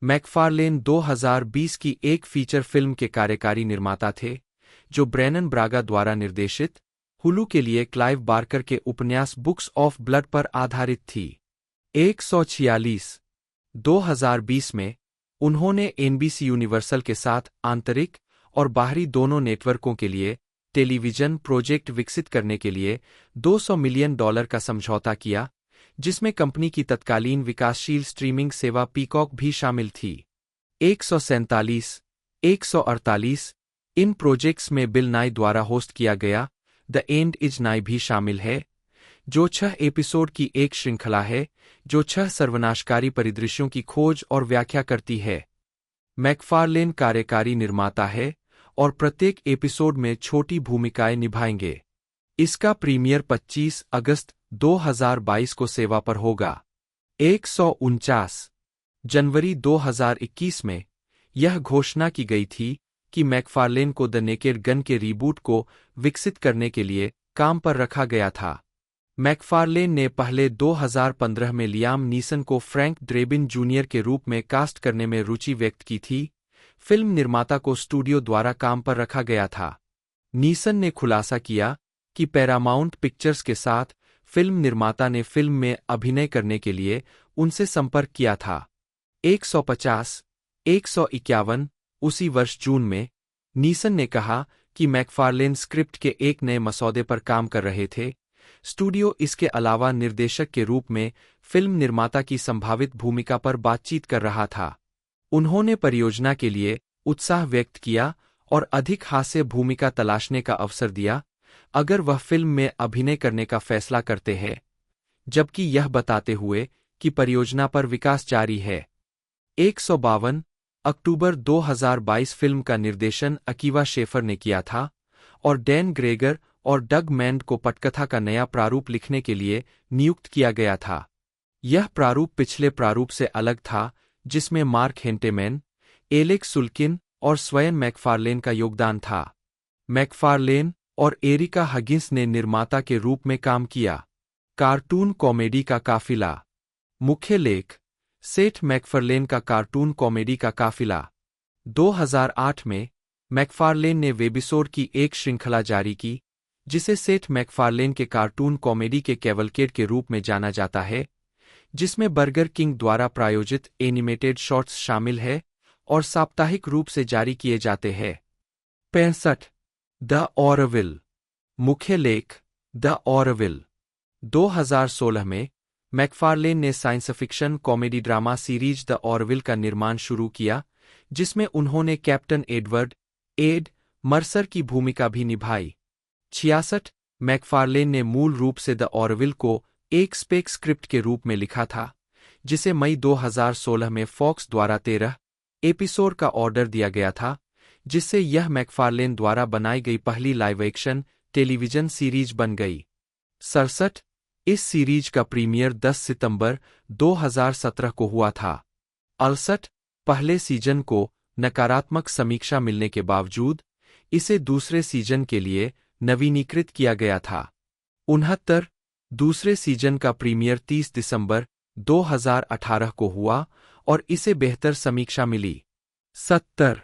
मैकफारलेन 2020 की एक फीचर फिल्म के कार्यकारी निर्माता थे, जो ब्रेनन ब्रागा द्वारा निर्देशित हुलू के लिए क्लाइव बार्कर के उपन्यास बुक्स ऑफ ब्लड पर आधारित थी। 146 2020 में उन्होंने एनबीसी यूनिवर्सल के साथ आंतरिक और बाहरी दोनों नेटवर्कों के लिए टेलीविजन प्रोजेक्ट विकसित करने के लिए $200 मिलियन का समझौता किया, जिसमें कंपनी की तत्कालीन विकासशील स्ट्रीमिंग सेवा पीकॉक भी शामिल थी। 147, 148 इन प्रोजेक्ट्स में बिल नाई द्वारा होस्ट किया गया द एंड इज नाई भी शामिल है, जो 6 एपिसोड की एक श्रृंखला है जो 6 सर्वनाशकारी परिदृश्यों की खोज और व्याख्या करती है। मैकफार्लेन कार्यकारी निर्माता है और प्रत्येक एपिसोड में छोटी भूमिकाएं निभाएंगे। इसका प्रीमियर 25 अगस्त 2022 को सेवा पर होगा। 149 जनवरी 2021 में यह घोषणा की गई थी कि मैकफार्लेन को द नेकेड गन के रीबूट को विकसित करने के लिए काम पर रखा गया था। मैकफार्लेन ने पहले 2015 में लियाम नीसन को फ्रैंक ड्रेबिन जूनियर के रूप में कास्ट करने में रुचि व्यक्त की थी। फिल्म निर्माता को स्टूडियो द्वारा काम पर रखा गया था। नीसन ने खुलासा किया कि पैरामाउंट पिक्चर्स के साथ फिल्म निर्माता ने फिल्म में अभिनय करने के लिए उनसे संपर्क किया था। 150, 151 उसी वर्ष जून में नीसन ने कहा कि मैकफार्लेन स्क्रिप्ट के एक नए मसौदे पर काम कर रहे थे। स्टूडियो इसके अलावा निर्देशक के रूप में फिल्म निर्माता की संभावित भूमिका पर बातचीत कर रहा था। उन्होंने परियोजना के लिए उत्साह व्यक्त किया और अधिक हास्य भूमिका तलाशने का अवसर दिया अगर वह फिल्म में अभिनय करने का फैसला करते हैं, जबकि यह बताते हुए कि परियोजना पर विकास जारी है। 152 अक्टूबर 2022 फिल्म का निर्देशन अकीवा शेफर ने किया था और डैन ग्रेगर और डग मैंड को पटकथा का नया प्रारूप लिखने के लिए नियुक्त किया गया था। यह प्रारूप पिछले प्रारूप से अलग था जिसमें मार्क हेंटेमैन, एलेक्स सुल्किन और स्वयं मैकफार्लेन का योगदान था। मैकफार्लेन और एरिका हगिंस ने निर्माता के रूप में काम किया। कार्टून कॉमेडी का काफिला। मुख्य लेख सेठ मैकफार्लेन का कार्टून कॉमेडी का काफिला। 2008 में मैकफार्लेन ने वेबिसोड की एक श्रृंखला जारी की जिसे सेठ मैकफार्लेन के कार्टून कॉमेडी के कैवलकेड के रूप में जाना जाता है, जिसमें बर्गर किंग द्वारा प्रायोजित एनिमेटेड शॉर्ट्स शामिल है और साप्ताहिक रूप से जारी किए जाते हैं। 65 द ऑरविल। मुख्य लेख द ऑरविल। 2016 में मैकफार्लेन ने science fiction comedy drama series the Orville का निर्माण शुरू किया, जिसमें उन्होंने कैप्टन एडवर्ड एड मर्सर की भूमिका भी निभाई। 66 मैकफार्लेन ने मूल रूप से द ऑरविल को एक स्पेक स्क्रिप्ट के रूप में लिखा था, जिसे मई 2016 में फॉक्स द्वारा 13 एपिसोड का ऑर्डर दिया गया था, जिससे यह मैकफार्लेन द्वारा बनाई गई पहली लाइव एक्शन टेलीविजन सीरीज बन गई। 67 इस सीरीज का प्रीमियर 10 सितंबर 2017 को हुआ था। 68 पहले सीजन को नकारात्मक समीक्षा मिलने के बावजूद इसे दूसरे सीजन के लिए नवीनीकृत किया गया था। 69 दूसरे सीजन का प्रीमियर 30 दिसंबर 2018 को हुआ और इसे बेहतर समीक्षा मिली। 70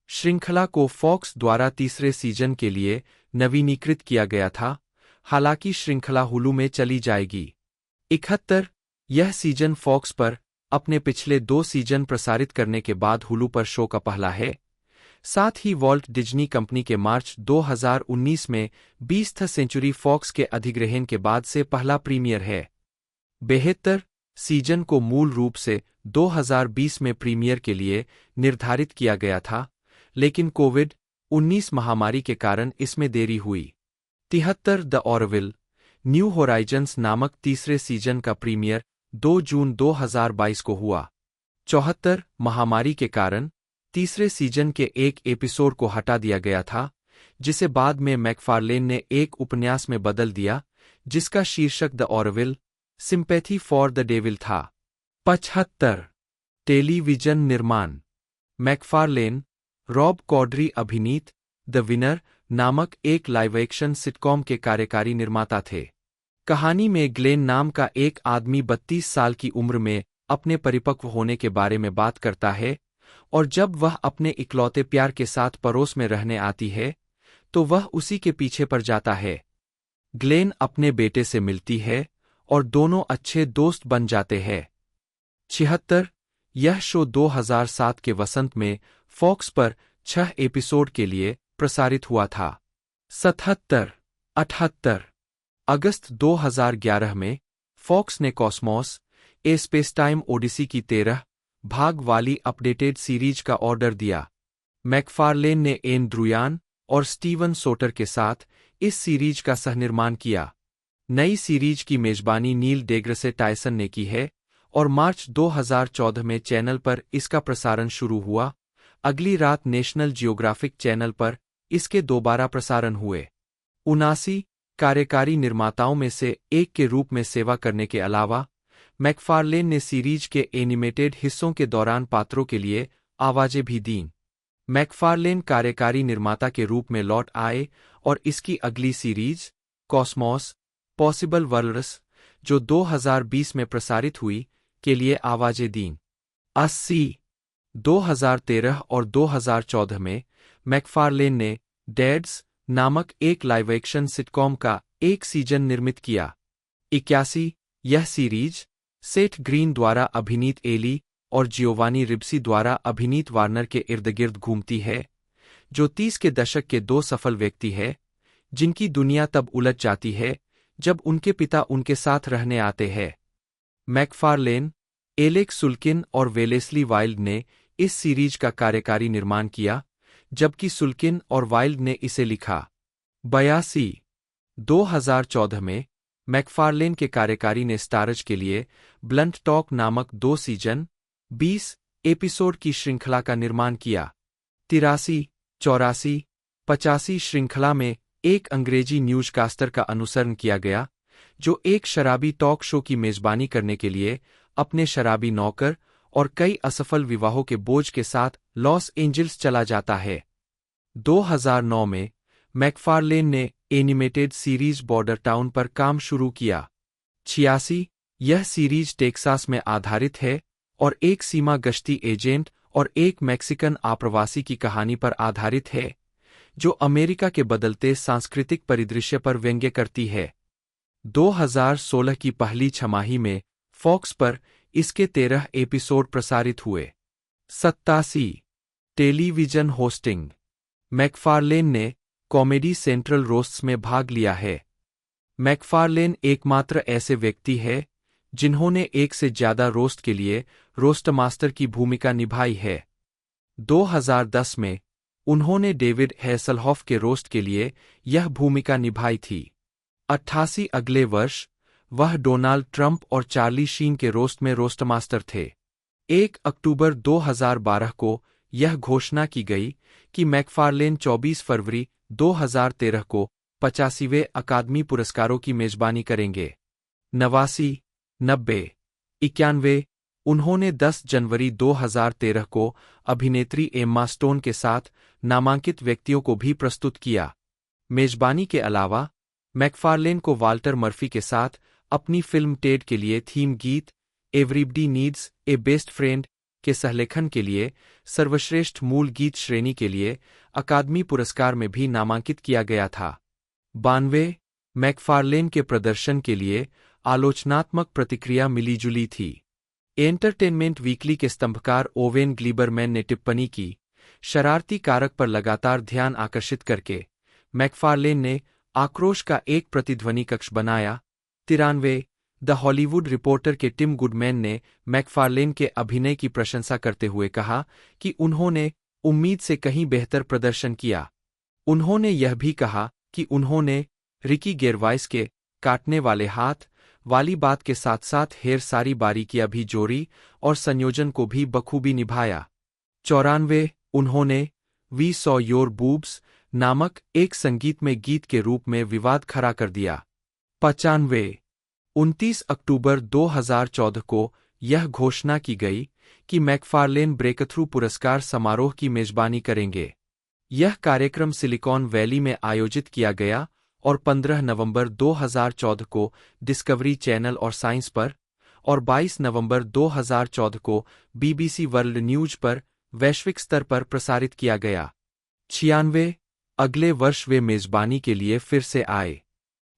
श्रृंखला को फॉक्स द्वारा तीसरे सीजन के लिए नवीनीकृत किया गया था, हालांकि श्रृंखला हुलू में चली जाएगी। 71 यह सीजन फॉक्स पर अपने पिछले 2 सीजन प्रसारित करने के बाद हुलू पर शो का पहला है। साथ ही वॉल्ट डिज्नी कंपनी के मार्च 2019 में 20th सेंचुरी फॉक्स के अधिग्रहण के बाद से पहला प्रीमियर है। 72 सीजन को मूल रूप से 2020 में प्रीमियर के लिए निर्धारित किया गया था, लेकिन कोविड-19 महामारी के कारण इसमें देरी हुई। 73 द ऑरविल न्यू होराइजन्स नामक तीसरे सीजन का प्रीमियर 2 जून 2022 को हुआ। 74 महामारी के कारण तीसरे सीजन के एक एपिसोड को हटा दिया गया था, जिसे बाद में मैकफार्लेन ने एक उपन्यास में बदल दिया, जिसका शीर्षक the Orville sympathy for the devil था। 75 टेलीविजन निर्माण। मैकफार्लेन रॉब कॉड्री अभिनीत द विनर नामक एक लाइव एक्शन सिटकॉम के कार्यकारी निर्माता थे। कहानी में ग्लेन नाम का एक आदमी 32 साल की उम्र में अपने परिपक्व होने के बारे में बात करता है, और जब वह अपने इकलौते प्यार के साथ पड़ोस में रहने आती है तो वह उसी के पीछे पड़ जाता है। ग्लेन अपने बेटे से मिलती है और दोनों अच्छे दोस्त बन जाते हैं। 76 यह शो 2007 के वसंत में फॉक्स पर 6 एपिसोड के लिए प्रसारित हुआ था। 77 अगस्त 2011 में फॉक्स ने कॉस्मोस ए स्पेसटाइम ओडिसी की 13 भाग वाली अपडेटेड सीरीज का ऑर्डर दिया। मैकफारलेन ने एन ड्रुयान और स्टीवन सोटर के साथ इस सीरीज का सहनिर्माण किया। नई सीरीज की मेजबानी नील डेग्रसे टायसन ने की है और मार्च 2014 में चैनल पर इसका प्रसारण शुरू हुआ। अगली रात नेशनल जियोग्राफिक चैनल पर इसके दोबारा प्रसारण हुए। 79 कार्यकारी निर्माताओं में से एक के रूप में सेवा करने के अलावा मैकफारलेन ने सीरीज के एनिमेटेड हिस्सों के दौरान पात्रों के लिए आवाजें भी दीं। मैकफारलेन कार्यकारी निर्माता के रूप में लौट आए और इसकी अगली सीरीज कॉस्मोस पॉसिबल वर्ल्ड्स, जो 2020 में प्रसारित हुई, के लिए आवाजें दीं। 80, 2013 और 2014 में मैकफारलेन ने डैड्स नामक एक लाइव एक्शन सिटकॉम का एक सीजन निर्मित किया। 81, यह सीरीज सेठ ग्रीन द्वारा अभिनीत एली और जियोवानी रिब्सी द्वारा अभिनीत वार्नर के इर्द-गिर्द घूमती है, जो 30 के दशक के दो सफल व्यक्ति हैं, जिनकी दुनिया तब उलझ जाती है जब उनके पिता उनके साथ रहने आते हैं। मैकफारलेन, एलेक्स सुल्किन और वेलेस्ली वाइल्ड ने इस सीरीज का कार्यकारी निर्माण किया, जबकि सुल्किन और वाइल्ड ने इसे लिखा। 82, 2014 में मैकफारलेन के कार्यकारी ने स्टारज के लिए ब्लंट टॉक नामक 2 सीजन 20 एपिसोड की श्रृंखला का निर्माण किया। 83, 84, 85 श्रृंखला में एक अंग्रेजी न्यूज़कास्टर का अनुसरण किया गया, जो एक शराबी टॉक शो की मेजबानी करने के लिए अपने शराबी नौकर और कई असफल विवाहों के बोझ के साथ लॉस एंजिल्स चला जाता है। 2009 में मैकफारलेन ने एनिमेटेड सीरीज बॉर्डर टाउन पर काम शुरू किया। 86, यह सीरीज टेक्सास में आधारित है और एक सीमा गश्ती एजेंट और एक मैक्सिकन आप्रवासी की कहानी पर आधारित है, जो अमेरिका के बदलते सांस्कृतिक परिदृश्य पर व्यंग्य करती है। 2016 की पहली छमाही में फॉक्स पर इसके 13 एपिसोड प्रसारित हुए। 87, टेलीविजन होस्टिंग। मैकफारलेन ने कॉमेडी सेंट्रल रोस्ट्स में भाग लिया है। मैकफारलेन एकमात्र ऐसे व्यक्ति है जिन्होंने एक से ज्यादा रोस्ट के लिए रोस्टमास्टर की भूमिका निभाई है। 2010 में उन्होंने डेविड हैसलहॉफ के रोस्ट के लिए यह भूमिका निभाई थी। 88 अगले वर्ष वह डोनाल्ड ट्रंप और चार्ली शीन के रोस्ट में रोस्टमास्टर थे। 1 अक्टूबर 2012 को यह घोषणा की गई कि मैकफारलेन 24 फरवरी 2013 को 85वें अकादमी पुरस्कारों की मेजबानी करेंगे। 89, 90, 91, उन्होंने 10 जनवरी 2013 को अभिनेत्री एम्मा स्टोन के साथ नामांकित व्यक्तियों को भी प्रस्तुत किया। मेजबानी के अलावा मैकफारलेन को वाल्टर मर्फी के साथ अपनी फिल्म टेड के लिए थीम गीत everybody needs a best friend के सहलेखन के लिए सर्वश्रेष्ठ मूल गीत श्रेणी के लिए अकादमी पुरस्कार में भी नामांकित किया गया था। 92, मैकफारलेन के प्रदर्शन के लिए आलोचनात्मक प्रतिक्रिया मिलीजुली थी। एंटरटेनमेंट वीकली के स्तंभकार ओवेन ग्लीबरमैन ने टिप्पणी की, शरारती कारक पर लगातार ध्यान आकर्षित करके मैकफारलेन ने आक्रोश का एक प्रतिध्वनि कक्ष बनाया। 93, द हॉलीवुड रिपोर्टर के टिम गुडमैन ने मैकफारलेन के अभिनय की प्रशंसा करते हुए कहा कि उन्होंने उम्मीद से कहीं बेहतर प्रदर्शन किया। उन्होंने यह भी कहा कि उन्होंने रिकी गेरवाइस के काटने वाले हाथ वाली बात के साथ साथ ढेर सारी बारीकियां भी जोड़ी और संयोजन को भी बखूबी निभाया। 94, उन्होंने वी सॉ योर बूब्स नामक एक संगीतमय गीत के रूप में विवाद खड़ा कर दिया। 95, 29 अक्टूबर 2014 को यह घोषणा की गई कि मैकफारलेन ब्रेकथ्रू पुरस्कार समारोह की मेजबानी करेंगे। यह कार्यक्रम सिलिकॉन वैली में आयोजित किया गया और 15 नवंबर 2014 को डिस्कवरी चैनल और साइंस पर और 22 नवंबर 2014 को बीबीसी वर्ल्ड न्यूज पर वैश्विक स्तर पर प्रसारित किया गया। 96, अगले वर्ष वे मेजबानी के लिए फिर से आए।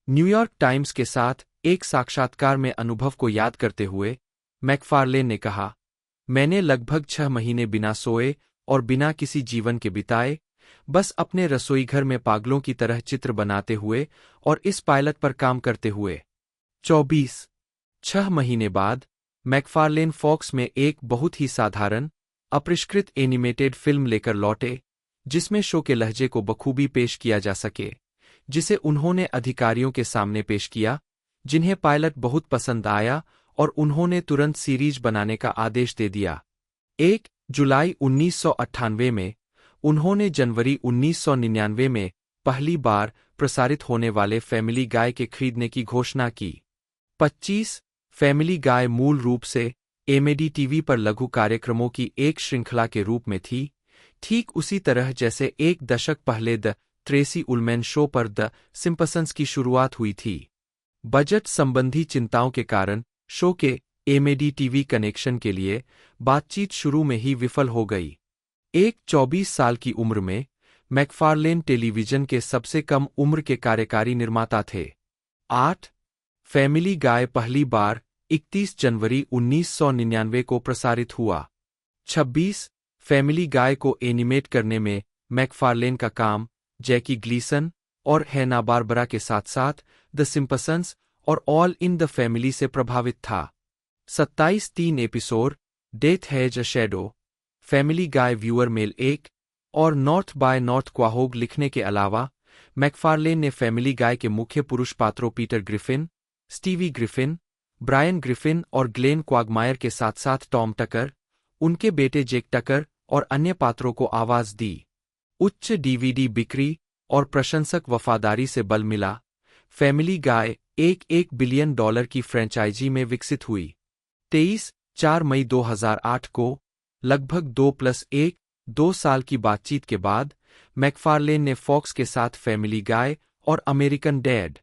न्यूयॉर्क टाइम्स के साथ एक साक्षात्कार में अनुभव को याद करते हुए मैकफारलेन ने कहा, मैंने लगभग 6 महीने बिना सोए और बिना किसी जीवन के बिताए, बस अपने रसोईघर में पागलों की तरह चित्र बनाते हुए और इस पायलट पर काम करते हुए। 24, 6 महीने बाद मैकफार्लेन फॉक्स में एक बहुत ही साधारण, अपरिष्कृत एनिमेटेड फिल्म लेकर लौटे, जिसमें शो के लहजे को बखूबी पेश किया जा सके, जिसे उन्होंने अधिकारियों के सामने पेश किया, जिन्हें पायलट बहुत पसंद आया और उन्होंने तुरंत सीरीज बनाने का आदेश दे दिया। 1 जुलाई 1998 में उन्होंने जनवरी 1999 में पहली बार प्रसारित होने वाले फैमिली गाय के खरीदने की घोषणा की। 25 फैमिली गाय मूल रूप से एमएडी टीवी पर लघु कार्यक्रमों की एक श्रृंखला के रूप में थी, ठीक उसी तरह जैसे एक दशक पहले द ट्रेसी उल्मैन शो पर द सिम्पसंस की शुरुआत हुई थी। बजट संबंधी चिंताओं के कारण शो के एमएडी टीवी कनेक्शन के लिए बातचीत शुरू में ही विफल हो गई। एक 24 साल की उम्र में मैकफार्लेन टेलीविजन के सबसे कम उम्र के कार्यकारी निर्माता थे। 8 फैमिली गाय पहली बार 31 जनवरी 1999 को प्रसारित हुआ। 26 फैमिली गाय को एनिमेट करने में मैकफार्लेन का काम जैकी ग्लीसन और हैना बारबरा के साथ साथ द सिम्पसंस और ऑल इन द फैमिली से प्रभावित था। 27 3 episode death has a shadow, family guy viewer mail 1 और नॉर्थ बाय नॉर्थ क्वाहोग लिखने के अलावा मैकफार्लेन ने फैमिली गाय के मुख्य पुरुष पात्रों Peter Griffin, Stewie Griffin, Brian Griffin और ग्लेन क्वागमायर के साथ साथ टॉम टकर, उनके बेटे जेक टकर और अन्य पात्रों को आवाज दी। उच्च डीवीडी बिक्री और प्रशंसक वफादारी से बल मिला, फैमिली गाय $1 बिलियन की फ्रेंचाइजी में विकसित हुई। 23-4 मई 2008 को लगभग 2+1 साल की बातचीत के बाद मैकफार्लेन ने फॉक्स के साथ फैमिली गाय और अमेरिकन डैड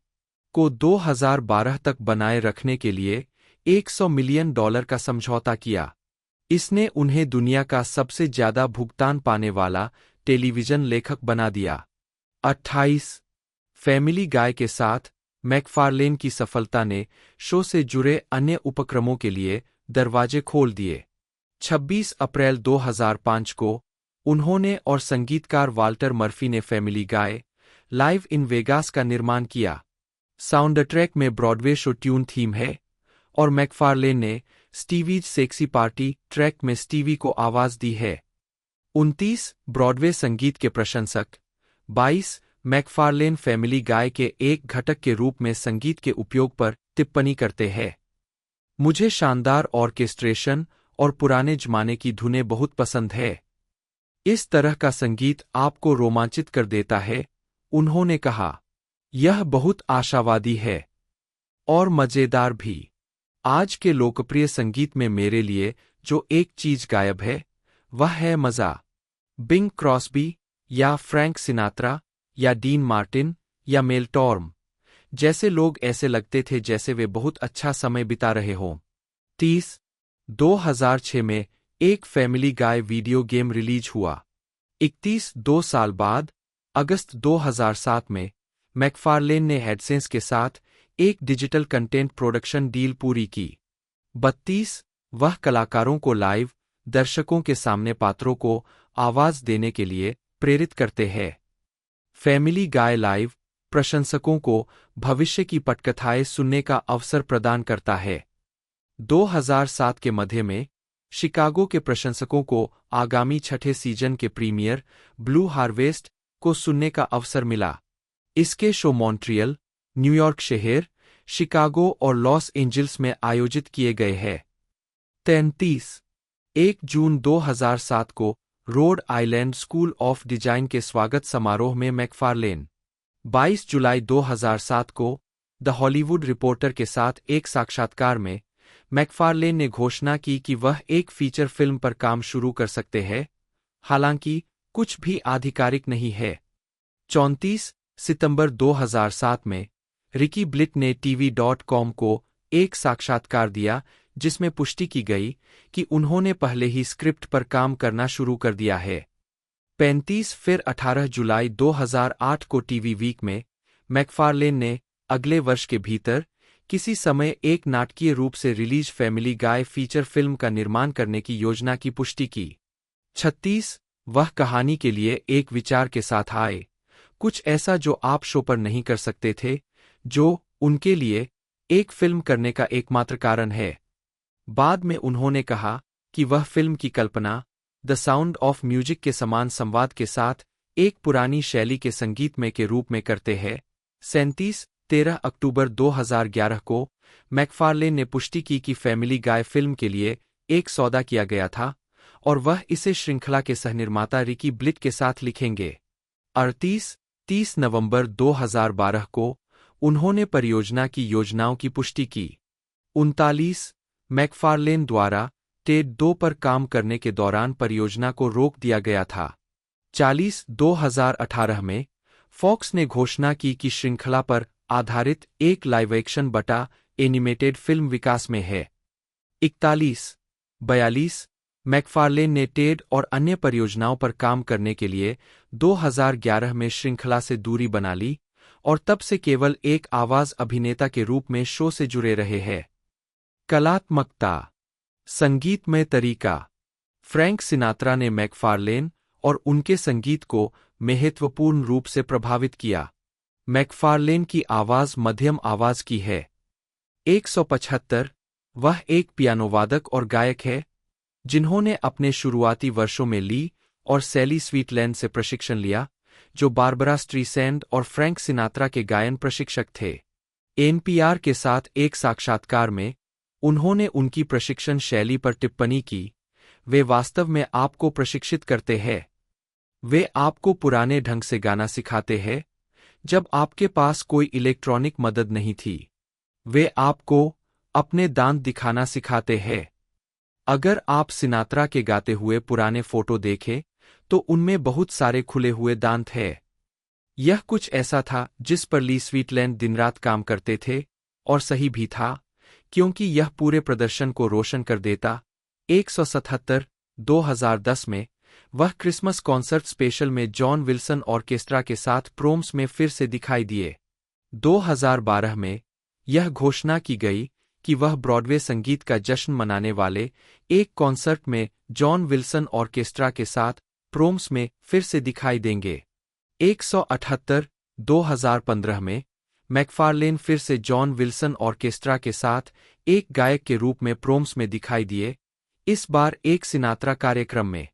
को 2012 तक बनाए रखने के लिए $100 मिलियन का समझौता किया। इसने उन्हें दुनिया का सबसे ज्यादा भुगतान पाने वाला टेलीविजन लेखक बना दिया। 28 फैमिली गाय के साथ मैकफार्लेन की सफलता ने शो से जुड़े अन्य उपक्रमों के लिए दरवाजे खोल दिए। 26 अप्रैल 2005 को उन्होंने और संगीतकार वाल्टर मर्फी ने family guy live in Vegas का निर्माण किया। साउंड ट्रैक में ब्रॉडवे शो ट्यून थीम है और मैकफार्लेन ने स्टीवीज सेक्सी पार्टी ट्रैक में स्टीवी को आवाज दी है। 29 ब्रॉडवे संगीत के प्रशंसक। 22 मैकफार्लेन फैमिली गाय के एक घटक के रूप में संगीत के उपयोग पर टिप्पणी करते हैं। मुझे शानदार ऑर्केस्ट्रेशन और पुराने जमाने की धुनें बहुत पसंद है। इस तरह का संगीत आपको रोमांचित कर देता है, उन्होंने कहा। यह बहुत आशावादी है और मजेदार भी। आज के लोकप्रिय संगीत में मेरे लिए जो एक चीज गायब है वह है मजा। बिंग क्रॉस्बी या फ्रैंक सिनात्रा या डीन मार्टिन या मेल टॉर्म जैसे लोग ऐसे लगते थे जैसे वे बहुत अच्छा समय बिता रहे हों। 30 2006 में एक फैमिली गाय वीडियो गेम रिलीज हुआ। 31 2 साल बाद अगस्त 2007 में मैकफार्लेन ने हेडसेंस के साथ एक डिजिटल कंटेंट प्रोडक्शन डील पूरी की। 32 वह कलाकारों को लाइव दर्शकों के सामने पात्रों को आवाज देने के लिए प्रेरित करते हैं। फैमिली गाय लाइव प्रशंसकों को भविष्य की पटकथाएं सुनने का अवसर प्रदान करता है। 2007 के मध्य में शिकागो के प्रशंसकों को आगामी छठे सीजन के प्रीमियर ब्लू हार्वेस्ट को सुनने का अवसर मिला। इसके शो मॉन्ट्रियल, न्यूयॉर्क शहर, शिकागो और लॉस एंजल्स में आयोजित किए गए हैं। 33 1 जून 2007 को road Island School of design के स्वागत समारोह में मैकफार्लेन। 22 जुलाई 2007 को द हॉलीवुड रिपोर्टर के साथ एक साक्षात्कार में मैकफार्लेन ने घोषणा की कि वह एक फीचर फिल्म पर काम शुरू कर सकते हैं, हालांकि कुछ भी आधिकारिक नहीं है। 34 सितंबर 2007 में रिकी ब्लिट ने TV.com को एक साक्षात्कार दिया जिसमें पुष्टि की गई कि उन्होंने पहले ही स्क्रिप्ट पर काम करना शुरू कर दिया है। 35 फिर 18 जुलाई 2008 को टीवी वीक में मैकफार्लेन ने अगले वर्ष के भीतर किसी समय एक नाटकीय रूप से रिलीज फैमिली गाय फीचर फिल्म का निर्माण करने की योजना की पुष्टि की। 36 वह कहानी के लिए एक विचार के साथ आए, कुछ ऐसा जो आप शो पर नहीं कर सकते थे, जो उनके लिए एक फिल्म करने का एकमात्र कारण है। बाद में उन्होंने कहा कि वह फिल्म की कल्पना द साउंड ऑफ म्यूजिक के समान संवाद के साथ एक पुरानी शैली के संगीत में के रूप में करते हैं। 13 अक्टूबर 2011 को मैकफार्लेन ने पुष्टि की कि फैमिली गाय फिल्म के लिए एक सौदा किया गया था और वह इसे श्रृंखला के सहनिर्माता रिकी ब्लिट के साथ लिखेंगे। 30 नवंबर 2012 को उन्होंने परियोजना की योजनाओं की पुष्टि की। 39 मैकफार्लेन द्वारा टेड 2 पर काम करने के दौरान परियोजना को रोक दिया गया था। 40 2018 में फॉक्स ने घोषणा की कि श्रृंखला पर आधारित एक लाइव एक्शन बटा एनिमेटेड फिल्म विकास में है। 41 मैकफार्लेन ने टेड और अन्य परियोजनाओं पर काम करने के लिए 2011 में श्रृंखला से दूरी बना ली और तब से केवल एक आवाज अभिनेता के रूप में शो से जुड़े रहे हैं। कलात्मकता, संगीतमय तरीका। फ्रैंक सिनात्रा ने मैकफार्लेन और उनके संगीत को महत्वपूर्ण रूप से प्रभावित किया। मैकफार्लेन की आवाज मध्यम आवाज की है। 175 वह एक पियानोवादक और गायक है जिन्होंने अपने शुरुआती वर्षों में ली और सैली स्वीटलैंड से प्रशिक्षण लिया, जो बारबरा स्ट्रीसैंड और फ्रैंक सिनात्रा के गायन प्रशिक्षक थे। एनपीआर के साथ एक साक्षात्कार में उन्होंने उनकी प्रशिक्षण शैली पर टिप्पणी की, वे वास्तव में आपको प्रशिक्षित करते हैं। वे आपको पुराने ढंग से गाना सिखाते हैं, जब आपके पास कोई इलेक्ट्रॉनिक मदद नहीं थी। वे आपको अपने दांत दिखाना सिखाते हैं। अगर आप सिनात्रा के गाते हुए पुराने फोटो देखें, तो उनमें बहुत सारे खुले हुए दांत हैं। यह कुछ ऐसा था जिस पर ली स्वीटलैंड दिन-रात काम करते थे, और सही भी था, क्योंकि यह पूरे प्रदर्शन को रोशन कर देता। 177 2010 में वह क्रिसमस कॉन्सर्ट स्पेशल में जॉन विल्सन ऑर्केस्ट्रा के साथ प्रोम्स में फिर से दिखाई दिए। 2012 में यह घोषणा की गई कि वह ब्रॉडवे संगीत का जश्न मनाने वाले एक कॉन्सर्ट में जॉन विल्सन ऑर्केस्ट्रा के साथ प्रोम्स में फिर से दिखाई देंगे। 178 2015 में मैकफार्लेन फिर से जॉन विल्सन ऑर्केस्ट्रा के साथ एक गायक के रूप में प्रोम्स में दिखाई दिए, इस बार एक सिनात्रा कार्यक्रम में।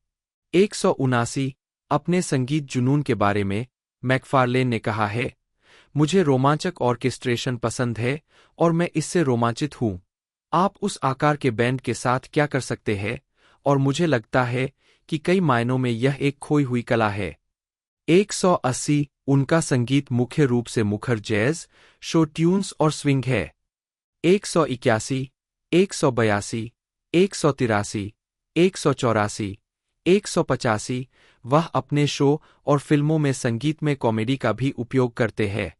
179 अपने संगीत जुनून के बारे में मैकफार्लेन ने कहा है, मुझे रोमांचक ऑर्केस्ट्रेशन पसंद है और मैं इससे रोमांचित हूँ। आप उस आकार के बैंड के साथ क्या कर सकते हैं, और मुझे लगता है कि कई मायनों में यह एक खोई हुई कला है। 180 उनका संगीत मुख्य रूप से मुखर जैज, शो ट्यून्स और स्विंग है। 181, 182, 183, 184, 185 वह अपने शो और फिल्मों में संगीत में कॉमेडी का भी उपयोग करते हैं।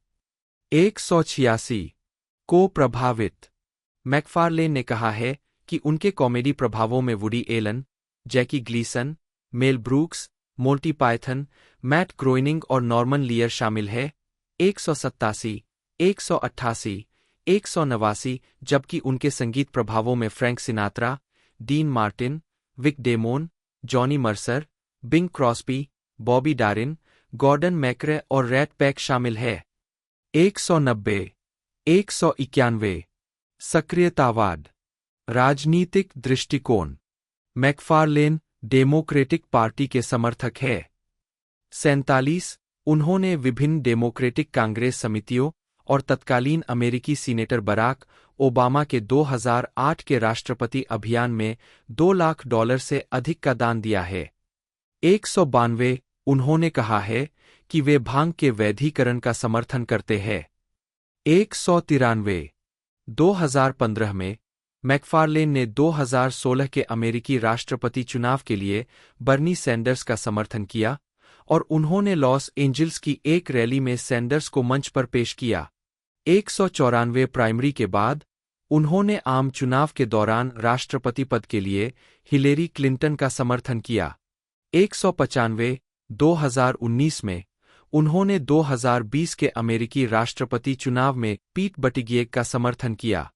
186 को प्रभावित। मैकफार्लेन ने कहा है कि उनके कॉमेडी प्रभावों में Woody Allen, Jackie Gleason, Mel Brooks, Monty Python, Matt Groening और नॉर्मन लियर शामिल है। 187, 188, 189 जबकि उनके संगीत प्रभावों में Frank Sinatra, Dean Martin, Vic Damone, Johnny Mercer, Bing Crosby, Bobby Darin, Gordon मैक्रे और रैट पैक शामिल है। 190, 191 सक्रियतावाद। राजनीतिक दृष्टिकोण। मैकफार्लेन डेमोक्रेटिक पार्टी के समर्थक है। 47 उन्होंने विभिन्न डेमोक्रेटिक कांग्रेस समितियों और तत्कालीन अमेरिकी सीनेटर बराक ओबामा के 2008 के राष्ट्रपति अभियान में $2 लाख से अधिक का दान दिया है। 192 उन्होंने कहा है कि वे भांग के वैधीकरण का समर्थन करते हैं। 193 2015 में मैकफार्लेन ने 2016 के अमेरिकी राष्ट्रपति चुनाव के लिए बर्नी सैंडर्स का समर्थन किया और उन्होंने लॉस एंजिल्स की एक रैली में सैंडर्स को मंच पर पेश किया। 194 प्राइमरी के बाद उन्होंने आम चुनाव के दौरान राष्ट्रपति पद के लिए हिलेरी क्लिंटन का समर्थन किया। 195 2019 में उन्होंने 2020 के अमेरिकी राष्ट्रपति चुनाव में पीट बटिगिएग का समर्थन किया।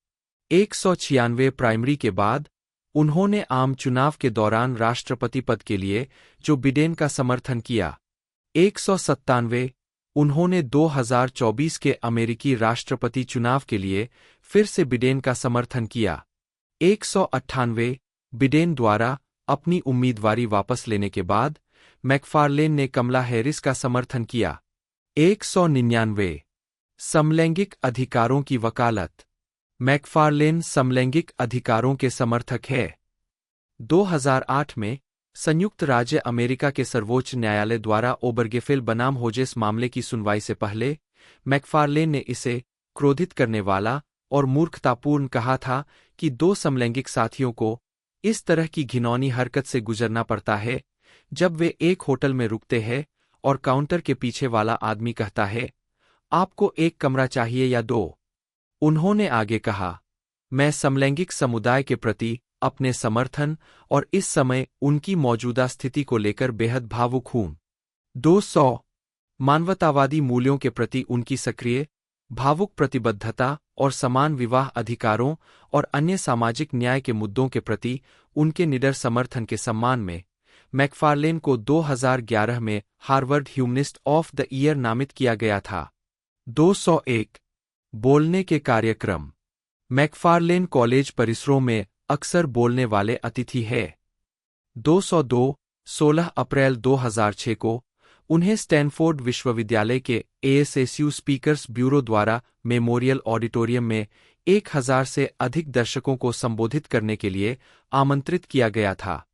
196 प्राइमरी के बाद उन्होंने आम चुनाव के दौरान राष्ट्रपति पद के लिए जो बिडेन का समर्थन किया। 197 उन्होंने 2024 के अमेरिकी राष्ट्रपति चुनाव के लिए फिर से बिडेन का समर्थन किया। 198 बिडेन द्वारा अपनी उम्मीदवारी वापस लेने के बाद मैकफार्लेन ने कमला हैरिस का समर्थन किया। 199 समलैंगिक अधिकारों की वकालत। मैकफार्लेन समलैंगिक अधिकारों के समर्थक है। 2008 में संयुक्त राज्य अमेरिका के सर्वोच्च न्यायालय द्वारा ओबरगेफेल बनाम होजेस मामले की सुनवाई से पहले मैकफार्लेन ने इसे क्रोधित करने वाला और मूर्खतापूर्ण कहा था कि दो समलैंगिक साथियों को इस तरह की घिनौनी हरकत से गुजरना पड़ता है जब वे एक होटल में रुकते हैं और काउंटर के पीछे वाला आदमी कहता है, आपको एक कमरा चाहिए या दो। उन्होंने आगे कहा, मैं समलैंगिक समुदाय के प्रति अपने समर्थन और इस समय उनकी मौजूदा स्थिति को लेकर बेहद भावुक हूं। 200 मानवतावादी मूल्यों के प्रति उनकी सक्रिय, भावुक प्रतिबद्धता और समान विवाह अधिकारों और अन्य सामाजिक न्याय के मुद्दों के प्रति उनके निडर समर्थन के सम्मान में मैकफार्लेन को 2011 में Harvard humanist of the year नामित किया गया था। 201 बोलने के कार्यक्रम। मैकफार्लेन कॉलेज परिसरों में अक्सर बोलने वाले अतिथि है। 202 16 अप्रैल 2006 को उन्हें स्टैनफोर्ड विश्वविद्यालय के ASSU स्पीकर्स ब्यूरो द्वारा मेमोरियल ऑडिटोरियम में 1000 से अधिक दर्शकों को संबोधित करने के लिए आमंत्रित किया गया था।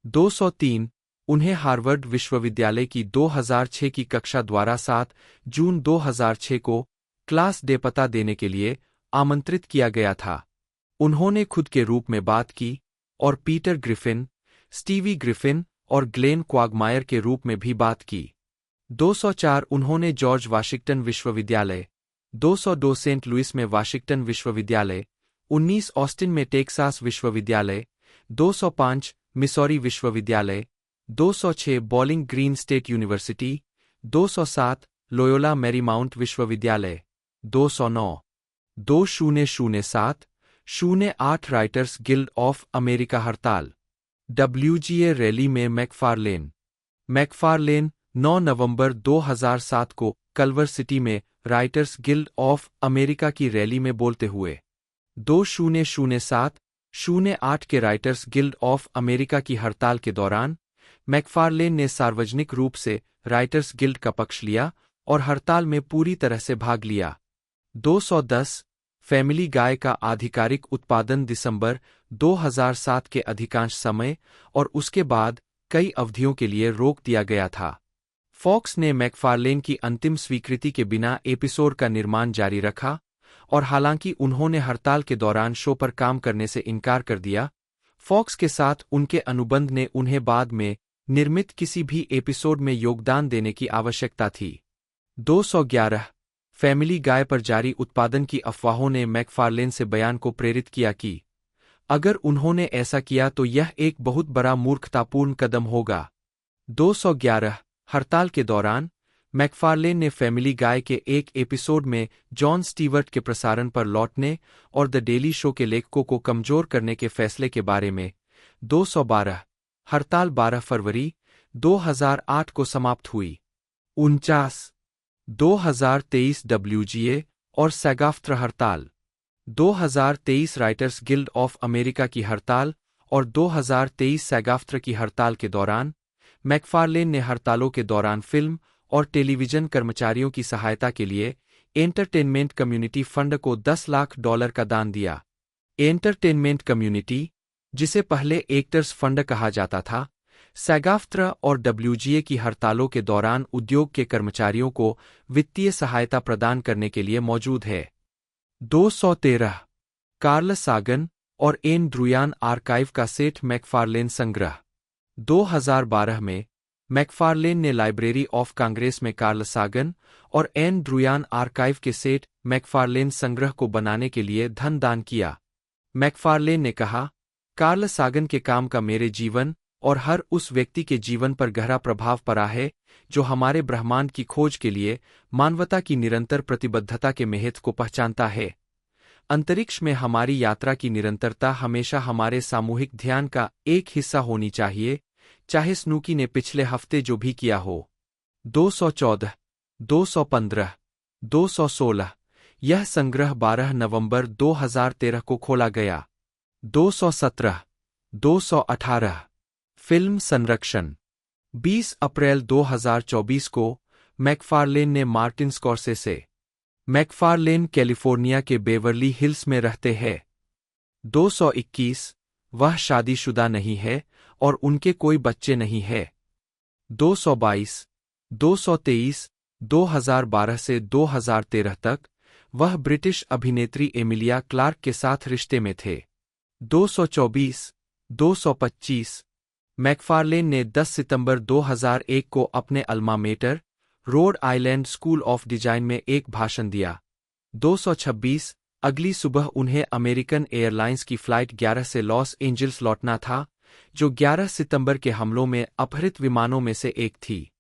203 उन्हें हार्वर्ड विश्वविद्यालय की 2006 की कक्षा द्वारा 7 जून 2006 को क्लास डे पता देने के लिए आमंत्रित किया गया था। उन्होंने खुद के रूप में बात की और पीटर ग्रिफिन, स्टीवी ग्रिफिन और ग्लेन क्वागमायर के रूप में भी बात की। 204 उन्होंने जॉर्ज वाशिंगटन विश्वविद्यालय, 202 सेंट लुइस में वाशिंगटन विश्वविद्यालय, 19 ऑस्टिन में टेक्सास विश्वविद्यालय, 205 मिसौरी विश्वविद्यालय, 206 Bowling Green State University, 207 Loyola Marymount विश्वविद्यालय, 209 2007 08 राइटर्स गिल्ड ऑफ अमेरिका हड़ताल। WGA रैली में मैकफार्लेन 9 नवंबर 2007 को कल्वर सिटी में राइटर्स गिल्ड ऑफ अमेरिका की रैली में बोलते हुए 2007 08 के राइटर्स गिल्ड ऑफ अमेरिका की हड़ताल के दौरान मैकफार्लेन ने सार्वजनिक रूप से राइटर्स गिल्ड का पक्ष लिया और हड़ताल में पूरी तरह से भाग लिया। 210 फैमिली गाय का आधिकारिक उत्पादन दिसंबर 2007 के अधिकांश समय और उसके बाद कई अवधियों के लिए रोक दिया गया था। फॉक्स ने मैकफार्लेन की अंतिम स्वीकृति के बिना एपिसोड का निर्माण जारी रखा और हालांकि उन्होंने हड़ताल के दौरान शो पर काम करने से इनकार कर दिया, फॉक्स के साथ उनके अनुबंध ने उन्हें बाद में निर्मित किसी भी एपिसोड में योगदान देने की आवश्यकता थी। 211 फैमिली गाय पर जारी उत्पादन की अफवाहों ने मैकफार्लेन से बयान को प्रेरित किया कि अगर उन्होंने ऐसा किया तो यह एक बहुत बड़ा मूर्खतापूर्ण कदम होगा। 211 हड़ताल के दौरान मैकफार्लेन ने फैमिली गाय के एक एपिसोड में जॉन स्टीवर्ट के प्रसारण पर लौटने और द डेली शो के लेखकों को कमजोर करने के फैसले के बारे में 212 हड़ताल 12 फरवरी 2008 को समाप्त हुई। 49 2023 WGA और SAG-AFTRA हड़ताल। 2023 राइटर्स गिल्ड ऑफ अमेरिका की हड़ताल और 2023 SAG-AFTRA की हड़ताल के दौरान मैकफार्लेन ने हड़तालों के दौरान फिल्म और टेलीविजन कर्मचारियों की सहायता के लिए एंटरटेनमेंट कम्युनिटी फंड को $10 लाख का दान दिया। एंटरटेनमेंट कम्युनिटी, जिसे पहले एक्टर्स फंड कहा जाता था, SAG-AFTRA और WGA की हड़तालों के दौरान उद्योग के कर्मचारियों को वित्तीय सहायता प्रदान करने के लिए मौजूद है। 213 कार्ल सागन और एन ड्रूयान आर्काइव का सेट मैकफार्लेन संग्रह। 2012 में मैकफार्लेन ने लाइब्रेरी ऑफ कांग्रेस में कार्ल सागन और एन ड्रूयान आर्काइव के सेट मैकफार्लेन संग्रह को बनाने के लिए धन दान किया। मैकफार्लेन ने कहा, कार्ल सागन के काम का मेरे जीवन और हर उस व्यक्ति के जीवन पर गहरा प्रभाव पड़ा है जो हमारे ब्रह्मांड की खोज के लिए मानवता की निरंतर प्रतिबद्धता के महत्व को पहचानता है। अंतरिक्ष में हमारी यात्रा की निरंतरता हमेशा हमारे सामूहिक ध्यान का एक हिस्सा होनी चाहिए, चाहे स्नूकी ने पिछले हफ्ते जो भी किया हो। 214 215 216 यह संग्रह 12 नवंबर 2013 को खोला गया। 217, 218। फिल्म संरक्षण 20 अप्रैल 2024 को मैकफारलेन ने मार्टिन स्कॉर्सेसे। मैकफारलेन कैलिफोर्निया के बेवर्ली हिल्स में रहते हैं। 221, वह शादीशुदा नहीं है और उनके कोई बच्चे नहीं है। 222, 223, 2012 से 2013 तक वह ब्रिटिश अभिनेत्री एमिलिया क्लार्क के साथ रिश्ते में थे। 224, 225, मैकफारलेन ने 10 सितंबर 2001 को अपने alma mater, Rhode Island School of Design में एक भाषण दिया। 226, अगली सुबह उन्हें अमेरिकन एयरलाइंस की फ्लाइट 11 से लॉस एंजल्स लौटना था, जो 11 सितंबर के हमलों में अपहृत विमानों में से एक थी।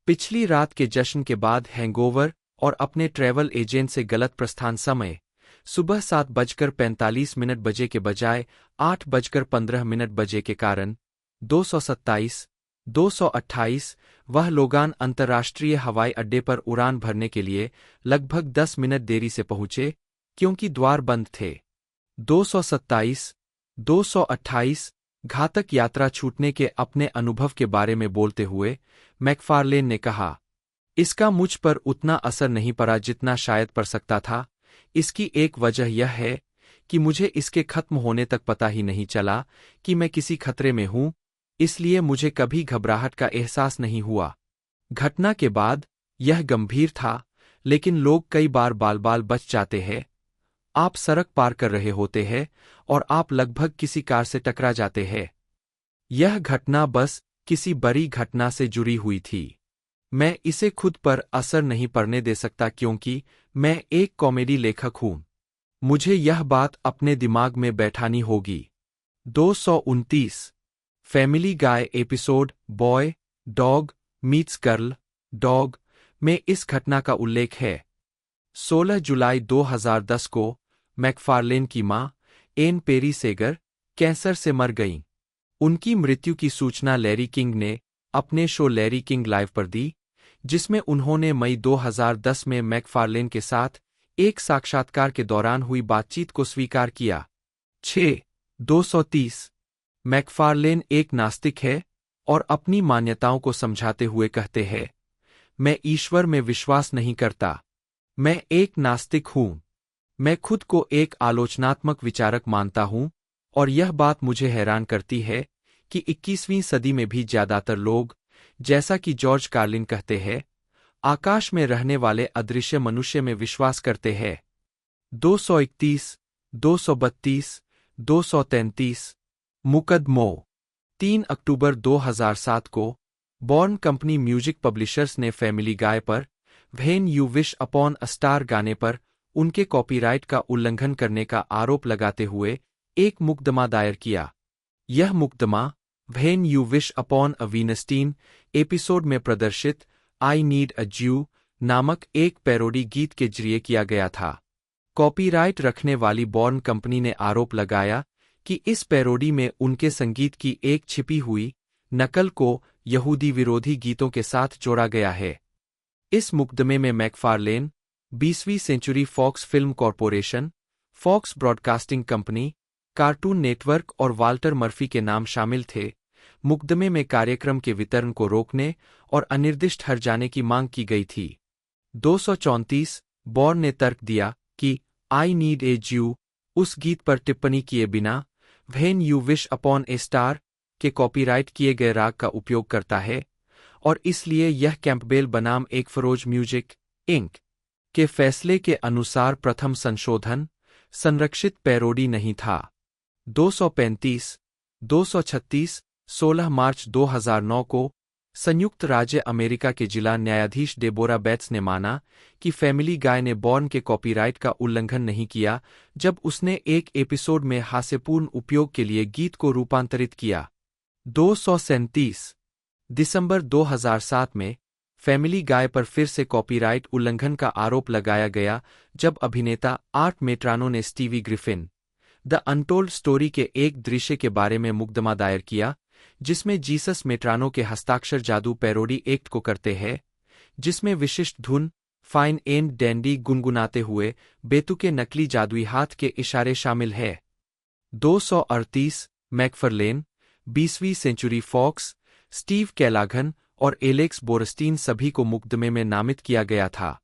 पिछली रात के जश्न के बाद हैंगओवर और अपने ट्रैवल एजेंट से गलत प्रस्थान समय सुबह 7:45 बजे के बजाय 8:15 बजे के कारण 227, 228, वह लोगान अंतर्राष्ट्रीय हवाई अड्डे पर उड़ान भरने के लिए लगभग 10 मिनट देरी से पहुंचे क्योंकि द्वार बंद थे। 227, 228, घातक यात्रा छूटने के अपने अनुभव के बारे में बोलते हुए मैकफारलेन ने कहा, इसका मुझ पर उतना असर नहीं पड़ा जितना शायद पड़ सकता था। इसकी एक वजह यह है कि मुझे इसके खत्म होने तक पता ही नहीं चला कि मैं किसी खतरे में हूं, इसलिए मुझे कभी घबराहट का एहसास नहीं हुआ। घटना के बाद यह गंभीर था, लेकिन लोग कई बार बाल बच जाते हैं। आप सड़क पार कर रहे होते हैं और आप लगभग किसी कार से टकरा जाते हैं। यह घटना बस किसी बड़ी घटना से जुड़ी हुई थी। मैं इसे खुद पर असर नहीं पड़ने दे सकता क्योंकि मैं एक कॉमेडी लेखक हूं। मुझे यह बात अपने दिमाग में बैठानी होगी। 229, फैमिली गाय episode boy dog meets girl dog में इस घटना का उल्लेख है। 16 जुलाई 2010 को मैकफारलेन की मां, एन पेरी सेगर, कैंसर से मर गईं। उनकी मृत्यु की सूचना लैरी किंग ने अपने शो लैरी किंग लाइव पर दी, जिसमें उन्होंने मई 2010 में मैकफारलेन के साथ एक साक्षात्कार के दौरान हुई बातचीत को स्वीकार किया। 6, 230, मैकफारलेन एक नास्तिक है और अपनी मान्यताओं को समझाते हुए कहते हैं, मैं ईश्वर में विश्वास नहीं करता। मैं एक नास्तिक हूं। मैं खुद को एक आलोचनात्मक विचारक मानता हूं और यह बात मुझे हैरान करती है कि 21वीं सदी में भी ज्यादातर लोग, जैसा कि जॉर्ज कार्लिन कहते हैं, आकाश में रहने वाले अदृश्य मनुष्य में विश्वास करते हैं। 231, 232, 233, मुकदमों 3 अक्टूबर 2007 को बॉर्न कंपनी म्यूजिक पब्लिशर्स ने फैमिली गाय पर when you wish upon a star गाने पर उनके कॉपीराइट का उल्लंघन करने का आरोप लगाते हुए एक मुकदमा दायर किया। यह मुकदमा when you wish upon a Weinstein episode में प्रदर्शित आई नीड अ ज्यू नामक एक पैरोडी गीत के जरिए किया गया था। कॉपीराइट रखने वाली बॉर्न कंपनी ने आरोप लगाया कि इस पैरोडी में उनके संगीत की एक छिपी हुई नकल को यहूदी विरोधी गीतों के साथ जोड़ा गया है। इस मुकदमे में मैकफारलेन, 20वीं Century Fox film corporation, Fox Broadcasting Company, Cartoon Network और वाल्टर मर्फी के नाम शामिल थे। मुकदमे में कार्यक्रम के वितरण को रोकने और अनिर्दिष्ट हर्जाने की मांग की गई थी। 234, बॉर्न ने तर्क दिया कि आई नीड ए ज्यू उस गीत पर टिप्पणी किए बिना when you wish upon A star के कॉपीराइट किए गए राग का उपयोग करता है और इसलिए यह कैंपबेल बनाम एक फरोज म्यूजिक इंक के फैसले के अनुसार प्रथम संशोधन संरक्षित पैरोडी नहीं था। 235, 236, 16 मार्च 2009 को संयुक्त राज्य अमेरिका के जिला न्यायाधीश डेबोरा बेट्स ने माना कि फैमिली गाय ने बॉर्न के कॉपीराइट का उल्लंघन नहीं किया जब उसने एक एपिसोड में हास्यपूर्ण उपयोग के लिए गीत को रूपांतरित किया। 237, दिसंबर 2007 में फैमिली गाय पर फिर से कॉपीराइट उल्लंघन का आरोप लगाया गया जब अभिनेता आर्ट मेट्रानो ने Stevie Griffin the untold story के एक दृश्य के बारे में मुकदमा दायर किया जिसमें जीसस मेट्रानो के हस्ताक्षर जादू पैरोडी एक्ट को करते हैं, जिसमें विशिष्ट धुन फाइन एंड डैंडी गुनगुनाते हुए बेतुके नकली जादुई हाथ के इशारे शामिल है। 238 मैकफरलेन, 20वीं सेंचुरी फॉक्स, स्टीव कैलाघन और एलेक्स बोरस्टीन सभी को मुकदमे में नामित किया गया था।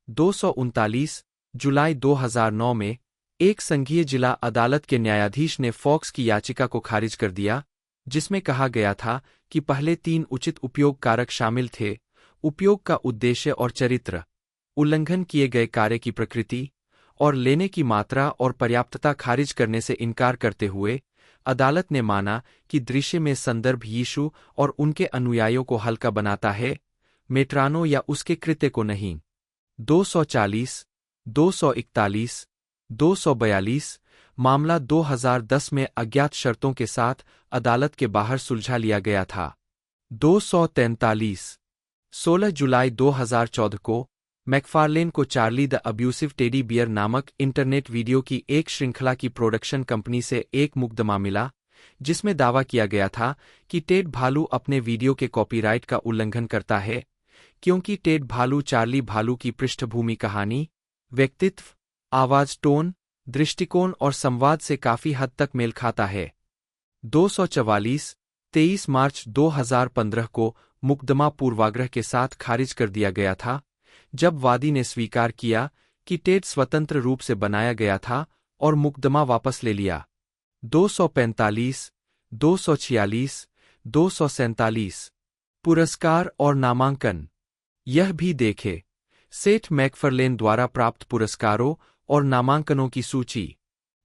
239 जुलाई 2009 में एक संघीय जिला अदालत के न्यायाधीश ने फॉक्स की याचिका को खारिज कर दिया, जिसमें कहा गया था कि पहले 3 उचित उपयोग कारक शामिल थे: उपयोग का उद्देश्य और चरित्र, उल्लंघन किए गए कार्य की प्रकृति और लेने की मात्रा और पर्याप्तता। खारिज करने से इनकार करते हुए अदालत ने माना कि दृश्य में संदर्भ यीशु और उनके अनुयायियों को हल्का बनाता है, मेट्रानो या उसके कृत्य को नहीं। 240, 241, 242 मामला 2010 में अज्ञात शर्तों के साथ अदालत के बाहर सुलझा लिया गया था। 243 16 जुलाई 2014 को मैकफार्लेन को Charlie the abusive teddy bear नामक इंटरनेट वीडियो की एक श्रृंखला की प्रोडक्शन कंपनी से एक मुकदमा मिला, जिसमें दावा किया गया था कि टेड भालू अपने वीडियो के कॉपीराइट का उल्लंघन करता है, क्योंकि टेड भालू चार्ली भालू की पृष्ठभूमि कहानी, व्यक्तित्व, आवाज, टोन, दृष्टिकोण और संवाद से काफी हद तक मेल खाता है। 244 23 मार्च 2015 को मुकदमा पूर्वाग्रह के साथ खारिज कर दिया गया था, जब वादी ने स्वीकार किया कि टेड स्वतंत्र रूप से बनाया गया था और मुकदमा वापस ले लिया। 245 246 247 पुरस्कार और नामांकन। यह भी देखे सेठ मैकफार्लेन द्वारा प्राप्त पुरस्कारों और नामांकनों की सूची।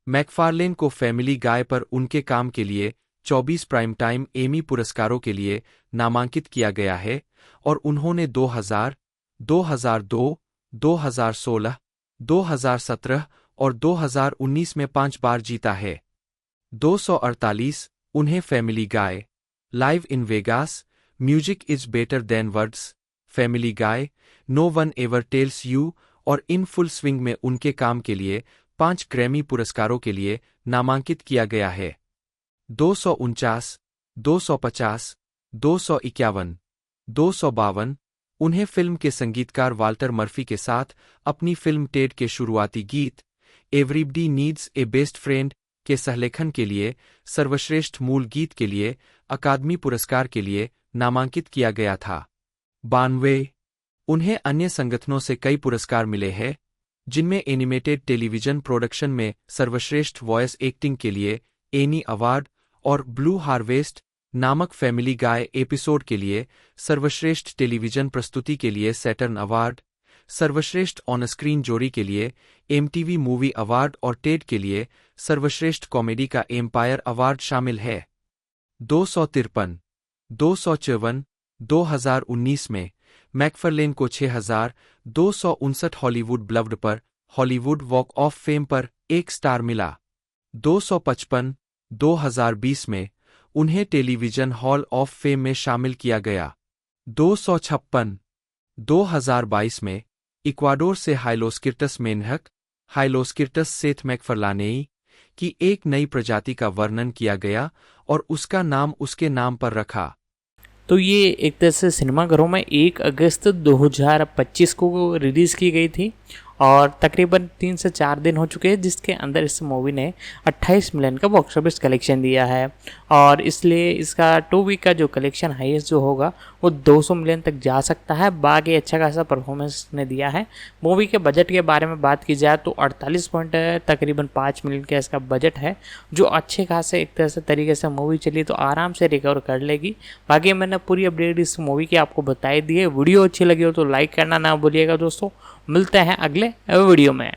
मैकफार्लेन को फैमिली गाय पर उनके काम के लिए 24 प्राइम टाइम एमी पुरस्कारों के लिए नामांकित किया गया है और उन्होंने 2000, 2002, 2016, 2017 और 2019 में 5 बार जीता है। 248 उन्हें family guy, live in Vegas, music is better than words, family guy, no one ever tells you और इन फुल स्विंग में उनके काम के लिए 5 ग्रैमी पुरस्कारों के लिए नामांकित किया गया है। 249, 250, 251, 252 उन्हें फिल्म के संगीतकार वाल्टर मर्फी के साथ अपनी फिल्म टेड के शुरुआती गीत everybody needs a best friend के सहलेखन के लिए सर्वश्रेष्ठ मूल गीत के लिए अकादमी पुरस्कार के लिए नामांकित किया गया था। 92 उन्हें अन्य संगठनों से कई पुरस्कार मिले हैं, जिनमें एनिमेटेड टेलीविजन प्रोडक्शन में सर्वश्रेष्ठ वॉयस एक्टिंग के लिए एनी अवार्ड और ब्लू हार्वेस्ट नामक फैमिली गाय एपिसोड के लिए सर्वश्रेष्ठ टेलीविजन प्रस्तुति के लिए सैटर्न अवार्ड, सर्वश्रेष्ठ ऑन स्क्रीन जोड़ी के लिए एमटीवी मूवी अवार्ड और टेड के लिए सर्वश्रेष्ठ कॉमेडी का एम्पायर अवार्ड शामिल है। 253, 254, 2019 में मैकफार्लेन को 6259 हॉलीवुड ब्लव्ड पर हॉलीवुड वॉक ऑफ फेम पर 1 स्टार मिला। 255, 2020 में उन्हें टेलीविजन हॉल ऑफ फेम में शामिल किया गया। 256, 2022 में इक्वाडोर से हाइलोस्किर्टस मेन्हक, हाइलोस्किर्टस सेथ मैकफार्लानेई की एक नई प्रजाति का वर्णन किया गया और उसका नाम उसके नाम पर रखा। तो ये एक तरह से सिनेमाघरों में 1 अगस्त 2025 को रिलीज़ की गई थी और तकरीबन 3 से 4 दिन हो चुके हैं, जिसके अंदर इस मूवी ने 28 मिलियन का बॉक्स ऑफिस कलेक्शन दिया है और इसलिए इसका 2 वीक का जो कलेक्शन हाईएस्ट जो होगा वो 200 मिलियन तक जा सकता है। बाकी अच्छा खासा परफॉर्मेंस ने दिया है। मूवी के बजट के बारे में बात की जाए तो 48 पॉइंट तकरीबन 5 मिलियन का इसका बजट है, जो अच्छे खासे एक तरह से तरीके से मूवी चली तो आराम से रिकवर कर लेगी। बाकी मैंने पूरी अपडेट इस मूवी की आपको बताई दी है। वीडियो अच्छी लगी हो तो लाइक करना ना भूलिएगा दोस्तों। मिलते हैं अगले वीडियो में।